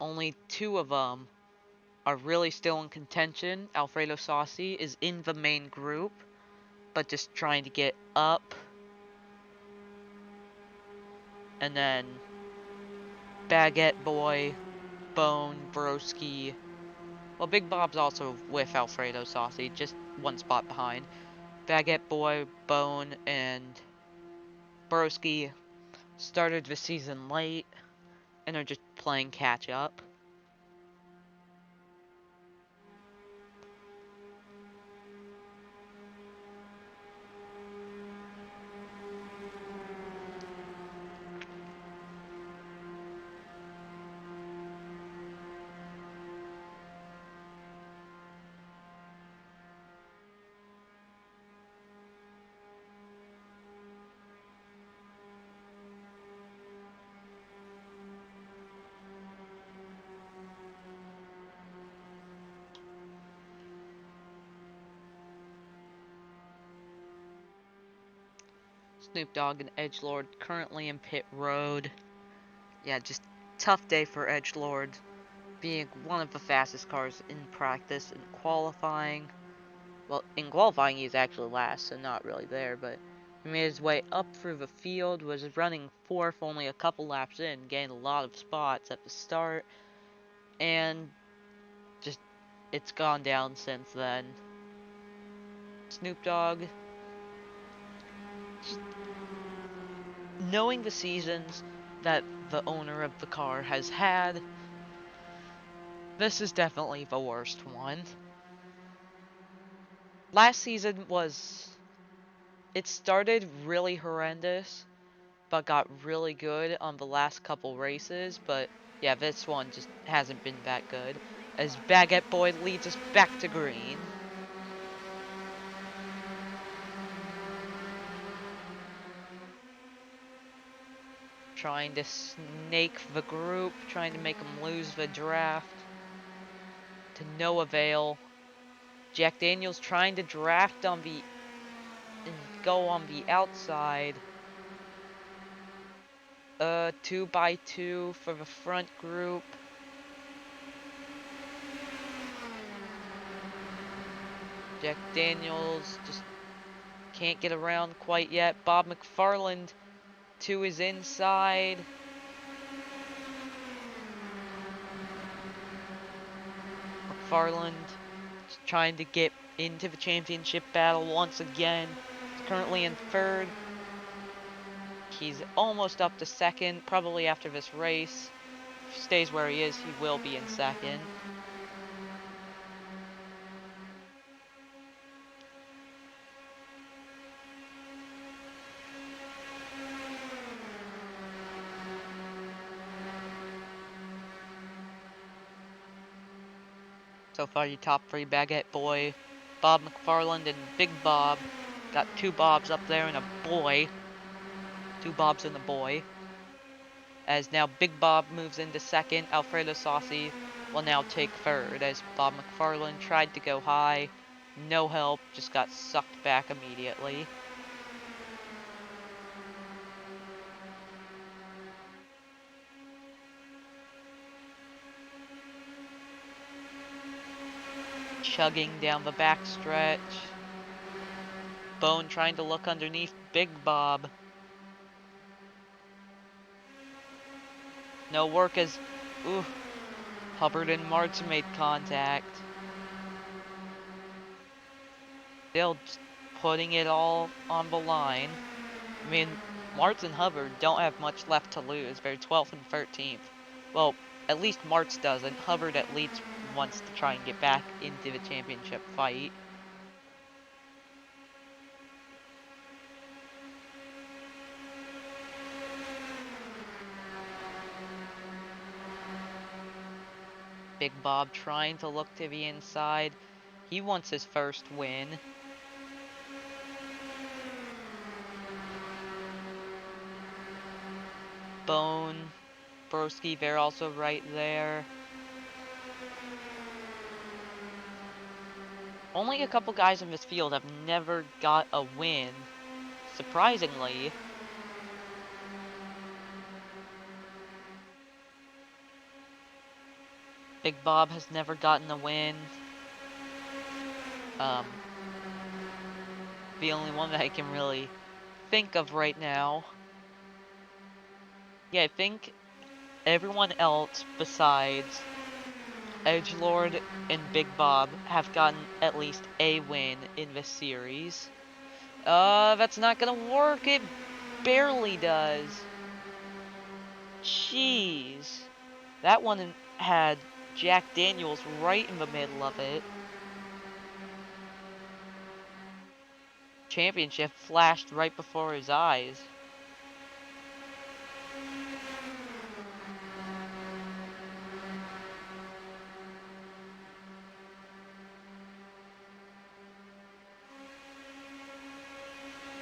Only 2 of them are really still in contention. Alfredo Saucy is in the main group, but just trying to get up. And then Baguette Boy, Bone, Broski. Well, Big Bob's also with Alfredo Saucy, just 1 spot behind. Baguette Boy, Bone, and Broski started the season late and are just playing catch up. Snoop Dogg and Edgelord currently in pit road. Yeah, just tough day for Edgelord, being one of the fastest cars in practice and qualifying. Well, in qualifying he's actually last, so not really there, but he made his way up through the field, was running 4th only a couple laps in, gained a lot of spots at the start, and just, it's gone down since then. Snoop Dogg, just knowing the seasons that the owner of the car has had, this is definitely the worst one. Last season was, it started really horrendous, but got really good on the last couple races. But yeah, this one just hasn't been that good. As Baguette Boy leads us back to green. Trying to snake the group, trying to make them lose the draft. To no avail. Jack Daniels trying to draft on the go on the outside. 2x2 for the front group. Jack Daniels just can't get around quite yet. Bob McFarland to his inside. McFarland trying to get into the championship battle once again. He's currently in third. He's almost up to second, probably after this race. If he stays where he is, he will be in second. So far, your top three: Baguette Boy, Bob McFarland, and Big Bob. Got two Bobs up there and a boy. Two Bobs and a boy. As now Big Bob moves into second. Alfredo Saucy will now take third as Bob McFarland tried to go high. No help, just got sucked back immediately. Chugging down the backstretch. Bone trying to look underneath Big Bob. No work as, Hubbard and Martin made contact. Still just putting it all on the line. I mean, Martz and Hubbard don't have much left to lose. They're 12th and 13th. Well, at least Martz doesn't. Hubbard at least wants to try and get back into the championship fight. Big Bob trying to look to the inside. He wants his first win. Bone, Broski, they're also right there. Only a couple guys in this field have never got a win, surprisingly. Big Bob has never gotten a win. The only one that I can really think of right now. Yeah, I think everyone else besides Edgelord and Big Bob have gotten at least a win in this series. That's not gonna work. It barely does. Jeez. That one had Jack Daniels right in the middle of it. Championship flashed right before his eyes.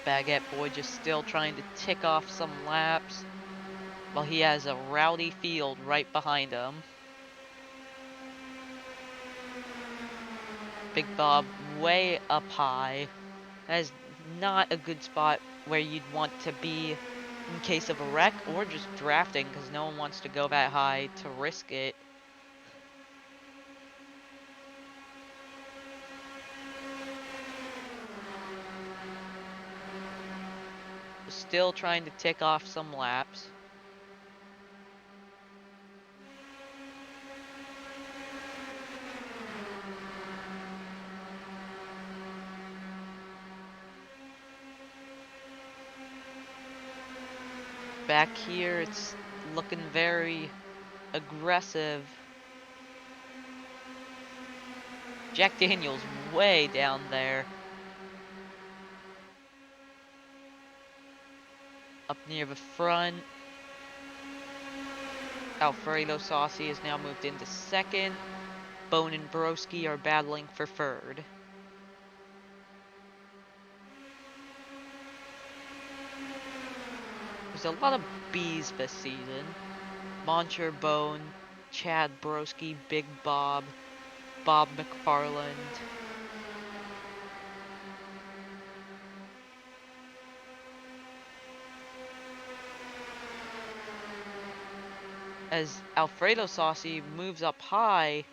Baguette Boy just still trying to tick off some laps while he has a rowdy field right behind him. Big Bob way up high. That is not a good spot where you'd want to be in case of a wreck or just drafting, because no one wants to go that high to risk it. Still trying to tick off some laps. Back here, it's looking very aggressive. Jack Daniels way down there. Up near the front, Alfredo Saucy has now moved into second. Bone and Broski are battling for third. There's a lot of B's this season. Moncher Bone, Chad Broski, Big Bob, Bob McFarland. As Alfredo Saucy moves up high,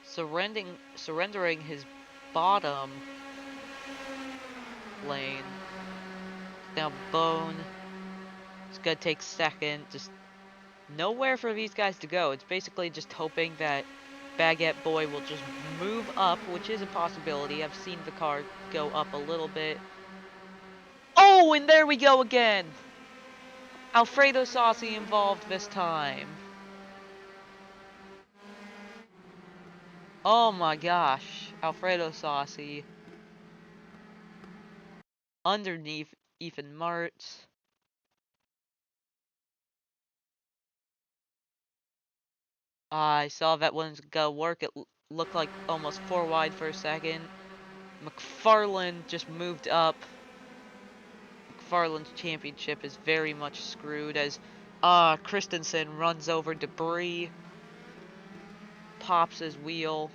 surrendering his bottom lane. Now Bone is gonna take second. Just nowhere for these guys to go. It's basically just hoping that Baguette Boy will just move up, which is a possibility. I've seen the car go up a little bit. Oh, and there we go again! Alfredo Saucy involved this time. Oh my gosh. Alfredo Saucy. Underneath Ethan Martz. I saw that one's go work. It looked like almost 4 wide for a second. McFarland just moved up. McFarland's championship is very much screwed as Christensen runs over debris. Pops his wheel.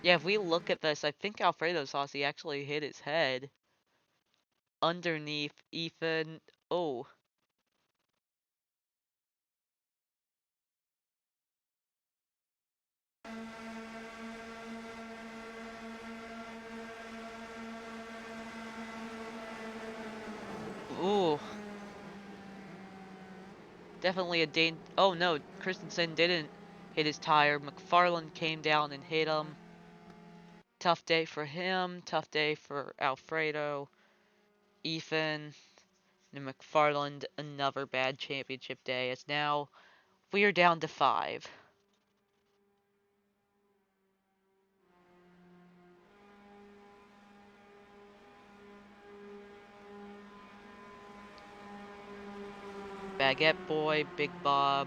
Yeah, if we look at this, I think Alfredo Saucy actually hit his head. Underneath Ethan. Oh. Ooh. Definitely a oh no, Christensen didn't hit his tire. McFarland came down and hit him. Tough day for him. Tough day for Alfredo. Ethan. And McFarland, another bad championship day. As now we are down to 5. Baguette Boy, Big Bob,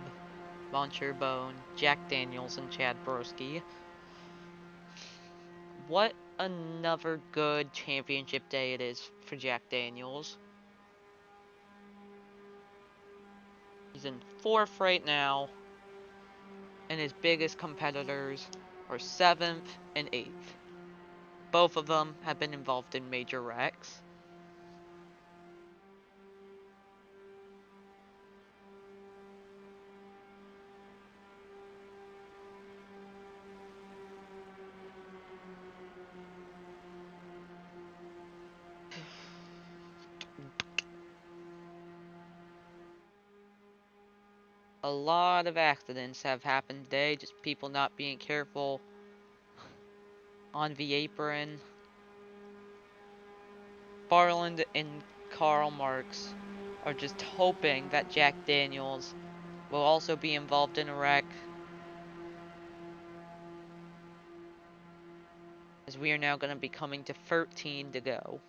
Moncher Bone, Jack Daniels, and Chad Broski. What another good championship day it is for Jack Daniels. He's in 4th right now, and his biggest competitors are 7th and 8th. Both of them have been involved in major wrecks. A lot of accidents have happened today, just people not being careful on the apron. Farland and Karl Marx are just hoping that Jack Daniels will also be involved in a wreck, as we are now going to be coming to 13 to go.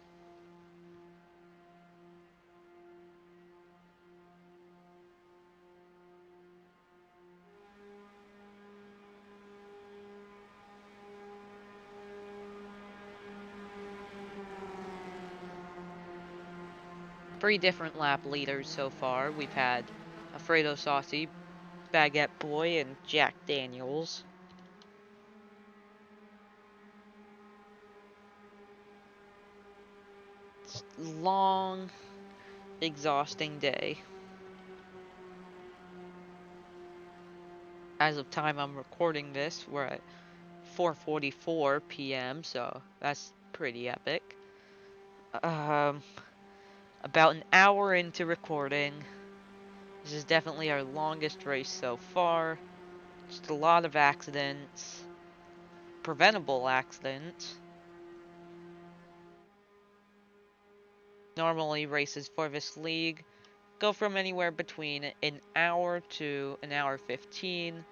Three different lap leaders so far. We've had Alfredo Saucy, Baguette Boy, and Jack Daniels. It's a long, exhausting day. As of time I'm recording this, we're at 4:44 p.m., so that's pretty epic. About an hour into recording. This is definitely our longest race so far. Just a lot of accidents. Preventable accidents. Normally races for this league go from anywhere between an hour to an hour 15.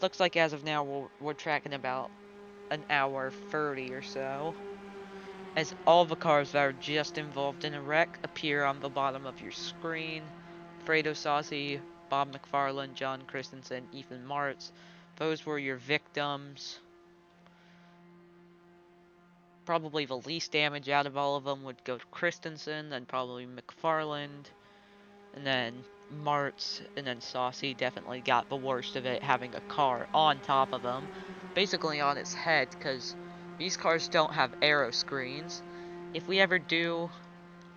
Looks like as of now we're tracking about an hour 30 or so. as all the cars that are just involved in a wreck appear on the bottom of your screen. Fredo Saucy, Bob McFarland, John Christensen, Ethan Martz. Those were your victims. Probably the least damage out of all of them would go to Christensen, then probably McFarland, and then Martz, and then Saucy definitely got the worst of it, having a car on top of him, basically on its head, because these cars don't have aero screens. If we ever do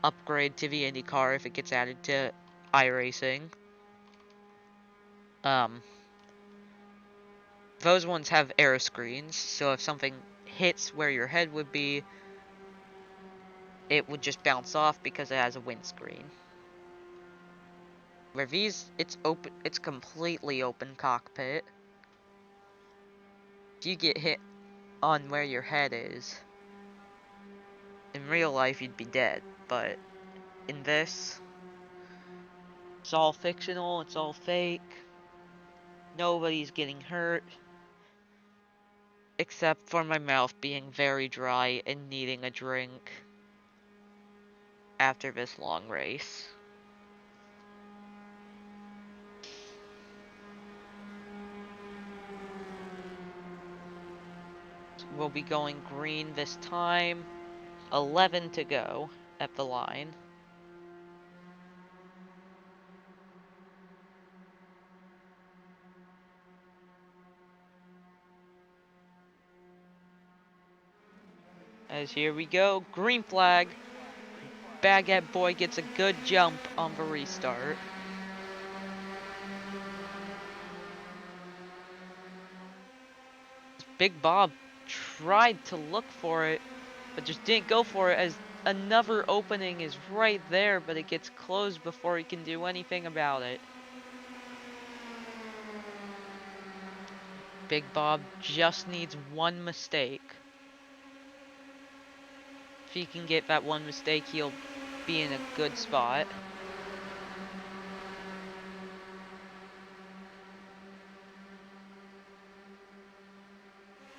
upgrade to the IndyCar, if it gets added to iRacing, those ones have aero screens, so if something hits where your head would be, it would just bounce off because it has a windscreen. Where these, it's open, it's completely open cockpit. If you get hit on where your head is, in real life you'd be dead, but in this, it's all fictional, it's all fake. Nobody's getting hurt, except for my mouth being very dry and needing a drink after this long race. We'll be going green this time. 11 to go at the line. As here we go, green flag. Baguette Boy gets a good jump on the restart. Big Bob tried to look for it, but just didn't go for it, as another opening is right there, but it gets closed before he can do anything about it. Big Bob just needs one mistake. If he can get that one mistake, he'll be in a good spot.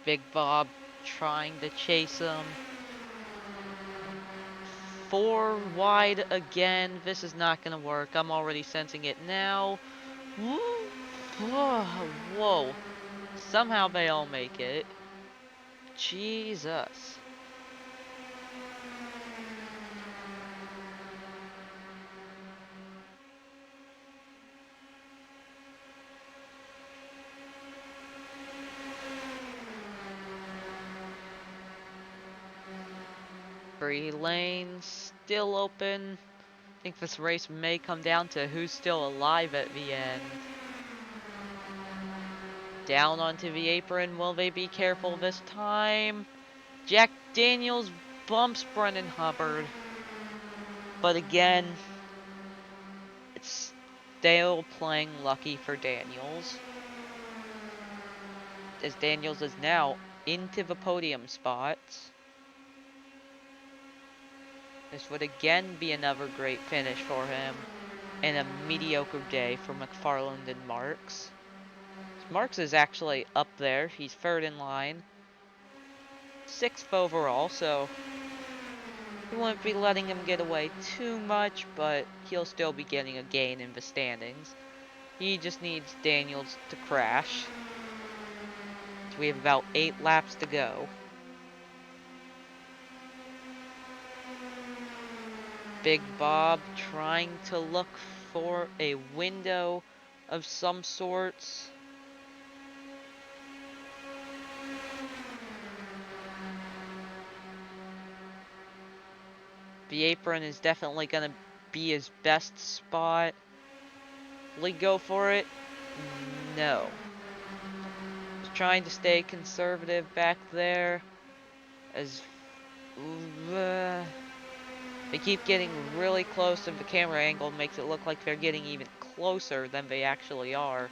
Big Bob trying to chase him. 4 wide again. This is not going to work. I'm already sensing it now. Whoa. Somehow they all make it. Jesus. Free lanes still open. I think this race may come down to who's still alive at the end. Down onto the apron. Will they be careful this time? Jack Daniels bumps Brennan Hubbard. But again, it's still playing lucky for Daniels, as Daniels is now into the podium spots. This would again be another great finish for him, and a mediocre day for McFarland and Marks. Marks is actually up there. He's third in line, 6th overall, so we won't be letting him get away too much, but he'll still be getting a gain in the standings. He just needs Daniels to crash. So we have about 8 laps to go. Big Bob trying to look for a window of some sorts. The apron is definitely going to be his best spot. Will he go for it? No. He's trying to stay conservative back there, as they keep getting really close, and the camera angle makes it look like they're getting even closer than they actually are.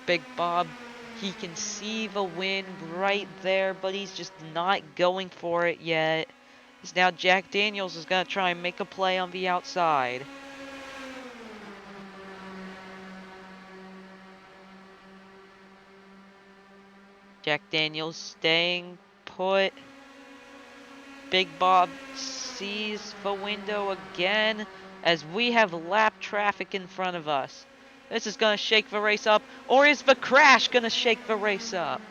Big Bob, he can see the win right there, but he's just not going for it yet. As now Jack Daniels is going to try and make a play on the outside. Jack Daniels staying put. Big Bob sees the window again as we have lap traffic in front of us. This is gonna shake the race up, or is the crash gonna shake the race up?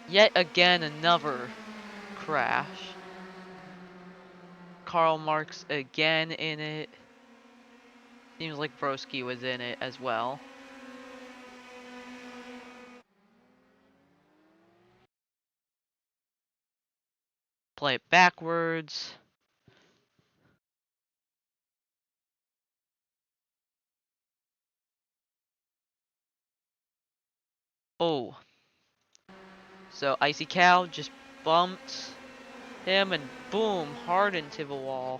Yet again, another crash. Karl Marx again in it. Seems like Broski was in it as well. Play it backwards. Oh. So Icy Cow just bumped him and boom, hard into the wall.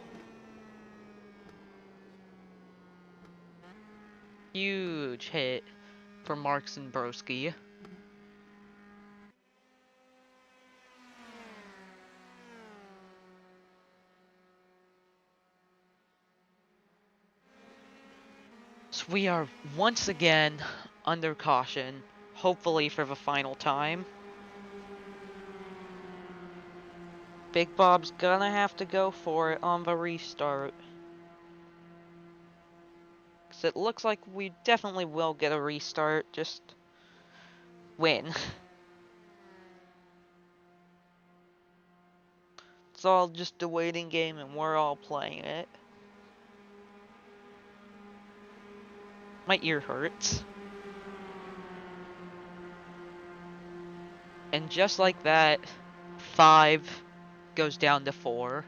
Huge hit for Marks and Broski. So we are once again under caution, hopefully for the final time. Big Bob's gonna have to go for it on the restart. Because it looks like we definitely will get a restart, just win. It's all just a waiting game and we're all playing it. My ear hurts. And just like that, 5 goes down to 4.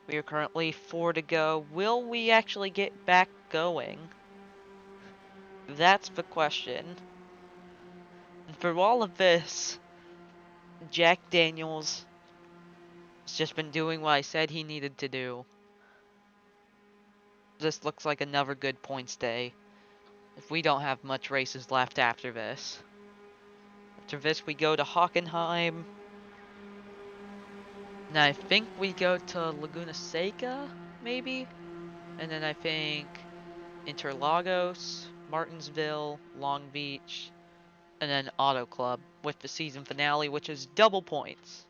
We are currently 4 to go. Will we actually get back going? That's the question. And for all of this, Jack Daniels has just been doing what I said he needed to do. This looks like another good points day. If we don't have much races left after this. After this, we go to Hockenheim. And I think we go to Laguna Seca, maybe? And then I think Interlagos, Martinsville, Long Beach, and then Auto Club with the season finale, which is double points.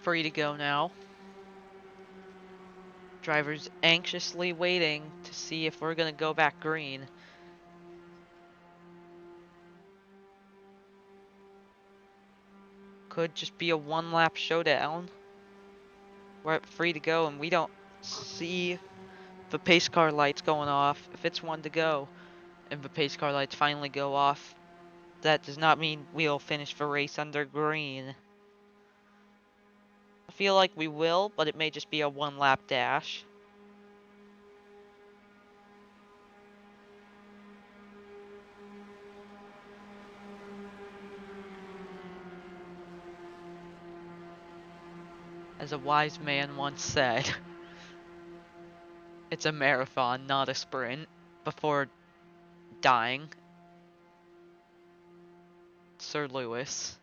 Free to go now. Drivers anxiously waiting to see if we're going to go back green. Could just be a one-lap showdown. We're at free to go and we don't see the pace car lights going off. If it's one to go and the pace car lights finally go off, that does not mean we'll finish the race under green. I feel like we will, but it may just be a one-lap dash. As a wise man once said, it's a marathon, not a sprint, before dying. Sir Lewis.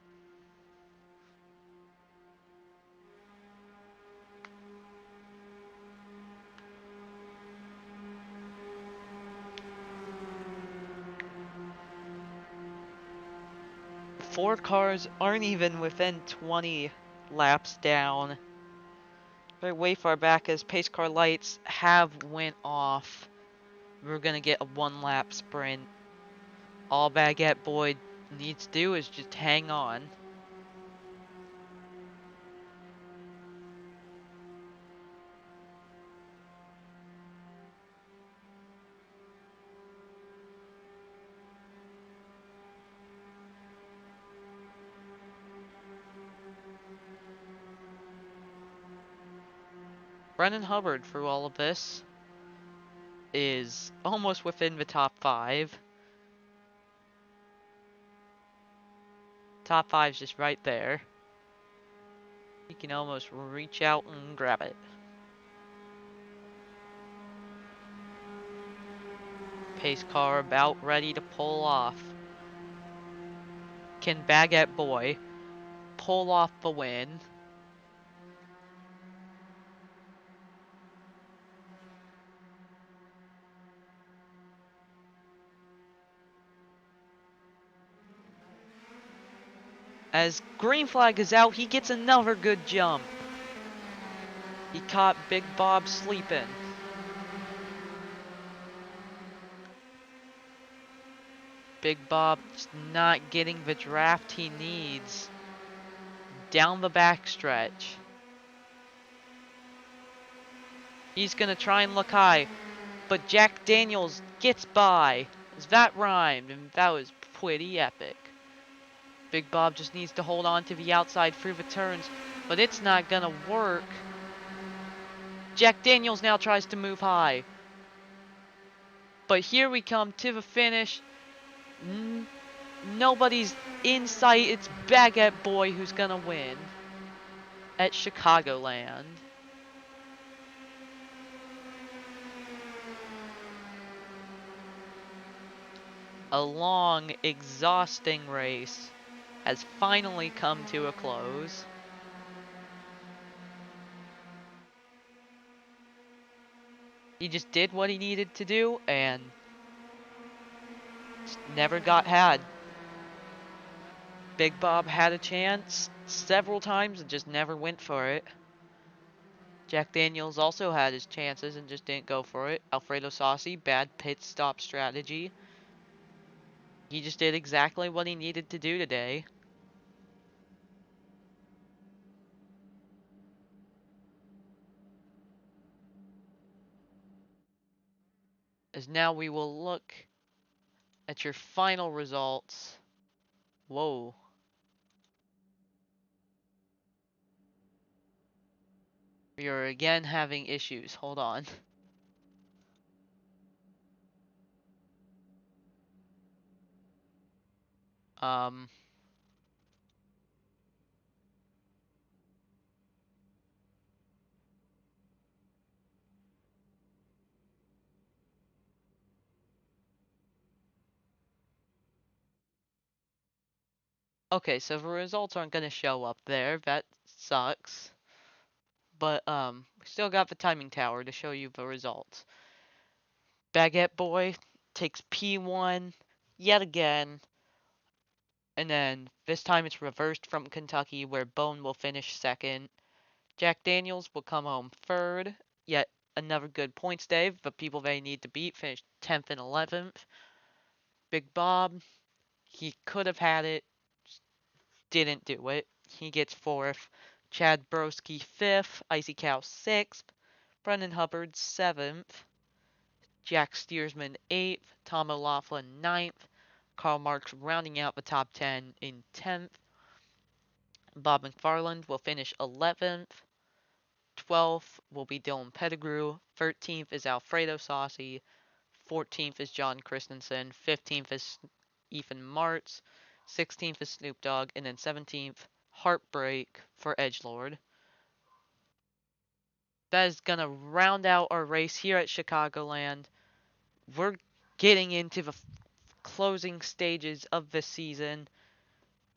Four cars aren't even within 20 laps down. They're way far back as pace car lights have went off. We're gonna get a one lap sprint. All Baguette Boy needs to do is just hang on. Brennan Hubbard, through all of this, is almost within the top 5. Top 5's just right there. You can almost reach out and grab it. Pace car about ready to pull off. Can Baguette Boy pull off the win? As green flag is out, he gets another good jump. He caught Big Bob sleeping. Big Bob's not getting the draft he needs. Down the backstretch. He's gonna try and look high, but Jack Daniels gets by. That rhymed, and that was pretty epic. Big Bob just needs to hold on to the outside through the turns, but it's not gonna work. Jack Daniels now tries to move high. But here we come to the finish. Nobody's in sight. It's Baguette Boy who's gonna win at Chicagoland. A long, exhausting race has finally come to a close. He just did what he needed to do and never got had. Big Bob had a chance several times and just never went for it. Jack Daniels also had his chances and just didn't go for it. Alfredo Saucy, bad pit stop strategy. He just did exactly what he needed to do today. As now we will look at your final results. Whoa. We are again having issues. Hold on. Um. Okay, so the results aren't going to show up there. That sucks. But, we still got the timing tower to show you the results. Baguette Boy takes P1 yet again. And then this time it's reversed from Kentucky, where Bone will finish second. Jack Daniels will come home third. Yet another good points day. The people they need to beat finished 10th and 11th. Big Bob, he could have had it, didn't do it. He gets fourth. Chad Broski fifth. Icy Cow sixth. Brendan Hubbard seventh. Jack Steersman eighth. Tom O'Laughlin ninth. Karl Marx rounding out the top 10 in 10th. Bob McFarland will finish 11th. 12th will be Dylan Pettigrew. 13th is Alfredo Saucy. 14th is John Christensen. 15th is Ethan Martz. 16th is Snoop Dogg. And then 17th, Heartbreak for Edgelord. That is going to round out our race here at Chicagoland. We're getting into the closing stages of this season.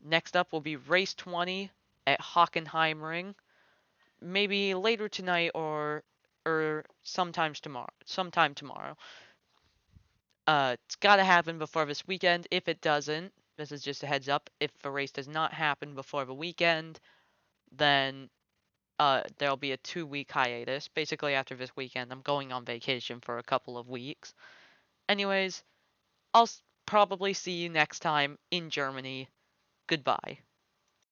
Next up will be race 20 at Hockenheimring. Maybe later tonight or sometime tomorrow. It's got to happen before this weekend. If it doesn't, this is just a heads up. If the race does not happen before the weekend, then there'll be a 2-week hiatus. Basically, after this weekend, I'm going on vacation for a couple of weeks. Anyways, I'll probably see you next time in Germany. Goodbye.